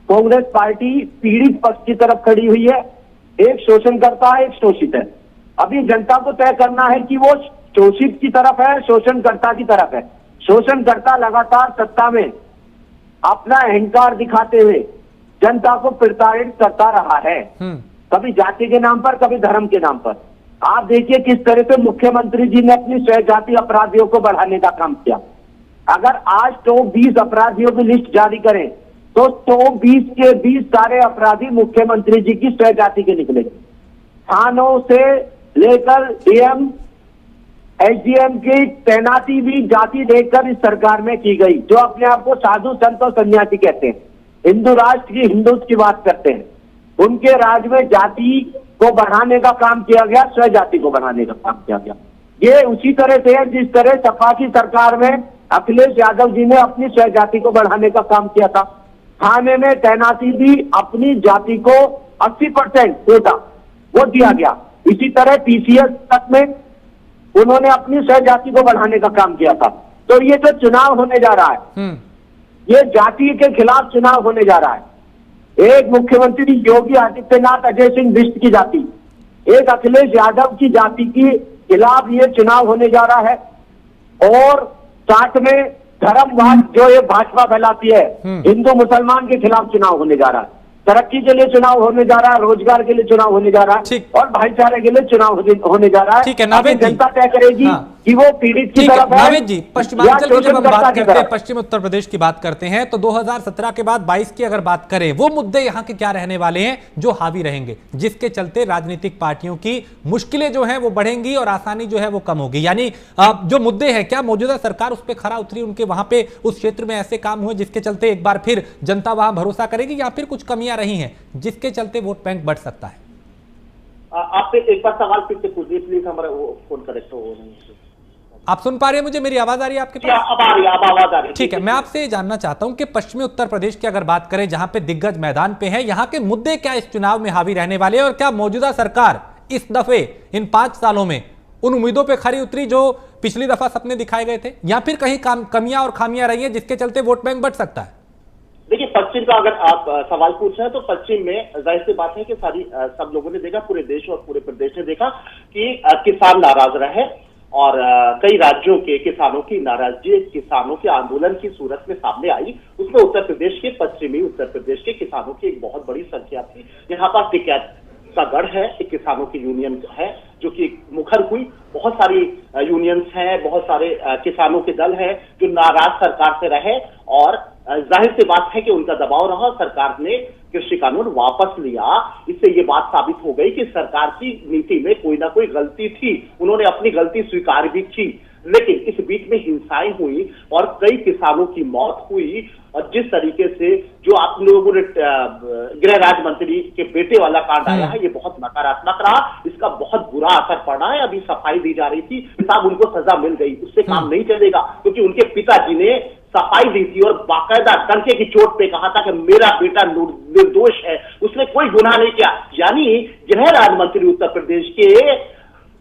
कांग्रेस पार्टी पीड़ित पक्ष की तरफ खड़ी हुई है। एक शोषणकर्ता है, एक शोषित है। अभी जनता को तय करना है कि वो शोषित की तरफ है, शोषणकर्ता की तरफ है। शोषणकर्ता लगातार सत्ता में अपना अहंकार दिखाते हुए जनता को प्रताड़ित करता रहा है, कभी जाति के नाम पर, कभी धर्म के नाम पर। आप देखिए किस तरह से मुख्यमंत्री जी ने अपनी स्वजाति अपराधियों को बढ़ाने का काम किया। अगर आज तो 20 अपराधियों की लिस्ट जारी करें तो 20 के 20 सारे अपराधी मुख्यमंत्री जी की स्वजाति के निकले। थानों से लेकर डीएम, एसडीएम की तैनाती भी जाति देखकर इस सरकार में की गई। जो अपने आप को साधु संत और सन्यासी कहते हैं, हिंदू राष्ट्र की, हिंदुत्व की बात करते हैं, उनके राज में जाति को बढ़ाने का काम किया गया, स्वजाति को बढ़ाने का काम किया गया। ये उसी तरह से है जिस तरह सपा की सरकार में अखिलेश यादव जी ने अपनी स्वजाति को बढ़ाने का काम किया था। थाने में तैनाती भी अपनी जाति को 80% कोटा वो दिया गया। इसी तरह पीसीएस तक में उन्होंने अपनी स्वजाति को बढ़ाने का काम किया था। तो ये जो चुनाव होने जा रहा है, ये जाति के खिलाफ चुनाव होने जा रहा है। एक मुख्यमंत्री योगी आदित्यनाथ, अजय सिंह बिष्ट की जाति, एक अखिलेश यादव की जाति की खिलाफ ये चुनाव होने जा रहा है। और साथ में धर्मवाद जो ये भाजपा फैलाती है, हिंदू मुसलमान के खिलाफ चुनाव होने जा रहा है। तरक्की के लिए चुनाव होने जा रहा है, रोजगार के लिए चुनाव होने जा रहा है, और भाईचारे के लिए चुनाव होने जा रहा है। ठीक है नावेद जी, जनता तय करेगी कि वो पीड़ित की तरफ है। नावेद जी, पश्चिमांचल की जब हम बात करते हैं, पश्चिम उत्तर प्रदेश की बात करते हैं, तो 2017 के बाद 22 की अगर बात करें, वो मुद्दे यहाँ के क्या रहने वाले हैं जो हावी रहेंगे, जिसके चलते राजनीतिक पार्टियों की मुश्किलें जो है वो बढ़ेंगी और आसानी जो है वो कम होगी? यानी जो मुद्दे हैं, क्या मौजूदा सरकार उस पर खरा उतरी, उनके वहां पे उस क्षेत्र में ऐसे काम हुए जिसके चलते एक बार फिर जनता वहां भरोसा करेगी, या फिर कुछ कमियां रही हैं जिसके चलते वोट बैंक बढ़ सकता है? आपसे एक बार सवाल फिर से पूछिए प्लीज, हमारा वो फोन करेक्ट हो नहीं। आप सुन पा रहे हैं मुझे? मेरी आवाज आ रही है आपके पास? अब आ रही है, अब आवाज आ रही है। ठीक है, मैं आपसे ये जानना चाहता हूं कि पश्चिमी उत्तर प्रदेश की अगर बात करें, जहां पे दिग्गज मैदान पे है, यहां के मुद्दे क्या इस चुनाव में हावी रहने वाले हैं, और क्या मौजूदा सरकार इस दफे इन 5 सालों में उन उम्मीदों पे खरी उतरी जो पिछली दफा सपने दिखाए गए थे, या फिर कहीं कमियां और खामियां रही हैं जिसके चलते वोट बैंक बढ़ सकता है? देखिए, पश्चिम का अगर आप सवाल पूछ रहे हैं तो पश्चिम में जाहिर सी बात है कि सब लोगों ने देखा, पूरे देश और पूरे प्रदेश ने देखा कि किसान नाराज रहे, और कई राज्यों के किसानों की नाराजगी किसानों के आंदोलन की सूरत में सामने आई। उसमें उत्तर प्रदेश के, पश्चिमी उत्तर प्रदेश के किसानों की एक बहुत बड़ी संख्या थी। यहाँ पर टिकैत का गढ़ है, एक किसानों की यूनियन है जो कि मुखर हुई। बहुत सारी यूनियंस हैं, बहुत सारे किसानों के दल हैं जो नाराज सरकार से रहे, और जाहिर सी बात है कि उनका दबाव रहा, सरकार ने कृषि कानून वापस लिया। इससे ये बात साबित हो गई कि सरकार की नीति में कोई ना कोई गलती थी, उन्होंने अपनी गलती स्वीकार भी की। लेकिन इस बीच में हिंसाएं हुई और कई किसानों की मौत हुई, और जिस तरीके से जो आप लोगों ने गृह राज्य मंत्री के बेटे वाला कांड आया है, ये बहुत नकारात्मक रहा, इसका बहुत बुरा असर पड़ा है। अभी सफाई दी जा रही थी, साहब उनको सजा मिल गई, उससे काम नहीं चलेगा, क्योंकि उनके पिताजी ने सफाई दी थी और बाकायदा डंके की चोट पे कहा था कि मेरा बेटा निर्दोष है, उसने कोई गुनाह नहीं किया। यानी गृह राज्य मंत्री उत्तर प्रदेश के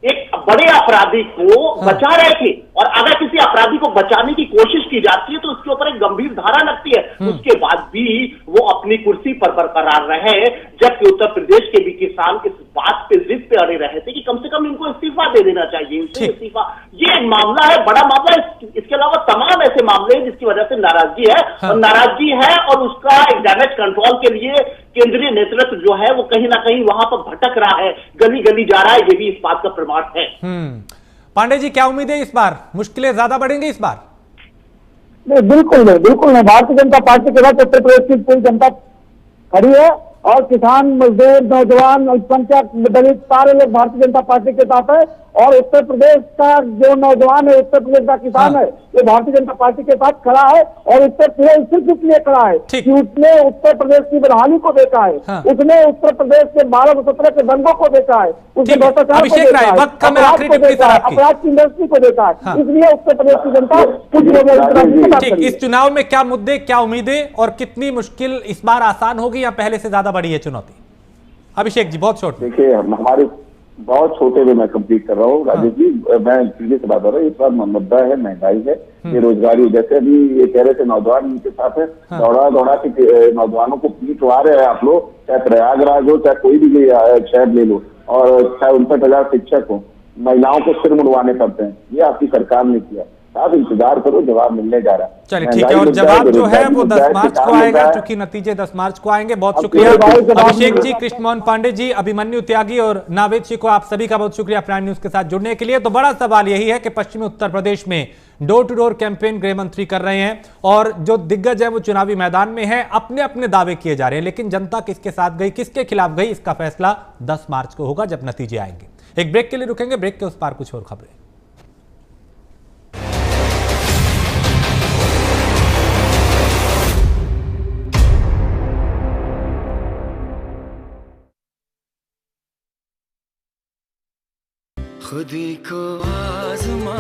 एक बड़े अपराधी को बचा रहे थे, और अगर किसी अपराधी को बचाने की कोशिश की जाती है तो उसके ऊपर एक गंभीर धारा लगती है। उसके बाद भी वो अपनी कुर्सी पर बरकरार रहे, जबकि उत्तर प्रदेश के भी किसान इस बात पे जिद पे अड़े रहे थे कि कम से कम इनको इस्तीफा दे देना चाहिए, इनसे इस्तीफा। ये एक मामला है, बड़ा मामला है। इसके अलावा तमाम ऐसे मामले हैं जिसकी वजह से नाराजगी है, और नाराजगी है, और उसका एक डैमेज कंट्रोल के लिए केंद्रीय नेतृत्व जो है वो कहीं ना कहीं वहां पर भटक रहा है, गली गली जा रहा है। ये भी इस बात का प्रमाण है। पांडे जी, क्या उम्मीद है इस बार मुश्किलें ज्यादा बढ़ेंगी इस बार? नहीं, बिल्कुल नहीं, बिल्कुल नहीं। भारतीय जनता पार्टी के बाद उत्तर प्रदेश की पूरी जनता खड़ी है, और किसान, मजदूर, नौजवान, अल्पसंख्यक, दलित, सारे लोग भारतीय जनता पार्टी के साथ है। और उत्तर प्रदेश का जो नौजवान है, उत्तर प्रदेश का किसान है, ये भारतीय जनता पार्टी के साथ खड़ा है। और उत्तर प्रदेश सिर्फ इसलिए खड़ा है कि उसने उत्तर प्रदेश की बदहाली को देखा है, उसने उत्तर प्रदेश के 12-17 के दंगों को देखा है, उसने भ्रष्टाचार को देखा है, अपराध की इंडस्ट्री को देखा है। इसलिए उत्तर प्रदेश की जनता कुछ। इस चुनाव में क्या मुद्दे, क्या उम्मीदें, और कितनी मुश्किल इस बार आसान होगी या पहले से ज्यादा बड़ी है चुनौती? अभिषेक जी, बहुत छोटे। देखिए, हमारे बहुत छोटे में मैं कंप्लीट कर रहा हूँ राजेश जी। मैं सीधे से बात कर रहा हूँ। इस बार मुद्दा है महंगाई है, बेरोजगारी। जैसे अभी ये कह रहे थे नौजवान इनके साथ है, दौड़ा दौड़ा के नौजवानों को पीटवा रहे हैं आप लोग, चाहे प्रयागराज हो, चाहे कोई भी शहर ले लो, और चाहे 59,000 शिक्षक हो, महिलाओं को सिर मुड़वाने पड़ते हैं। ये आपकी सरकार ने किया। आप इंतजार करो, जवाब मिलने जा रहा है। चलिए ठीक है, और जवाब जो है वो 10 मार्च को आएगा, क्योंकि नतीजे 10 मार्च को आएंगे। बहुत शुक्रिया अभिषेक जी, कृष्ण मोहन पांडे जी, अभिमन्यु त्यागी और नावेद जी को, आप सभी का बहुत शुक्रिया प्राइम न्यूज के साथ जुड़ने के लिए। तो बड़ा सवाल यही है कि पश्चिमी उत्तर प्रदेश में डोर टू डोर कैंपेन गृह मंत्री कर रहे हैं, और जो दिग्गज है वो चुनावी मैदान में है, अपने अपने दावे किए जा रहे हैं, लेकिन जनता किसके साथ गई, किसके खिलाफ गई, इसका फैसला 10 मार्च को होगा जब नतीजे आएंगे। एक ब्रेक के लिए रुकेंगे, ब्रेक के उस पार कुछ और खबरें। खुदी को आज़मा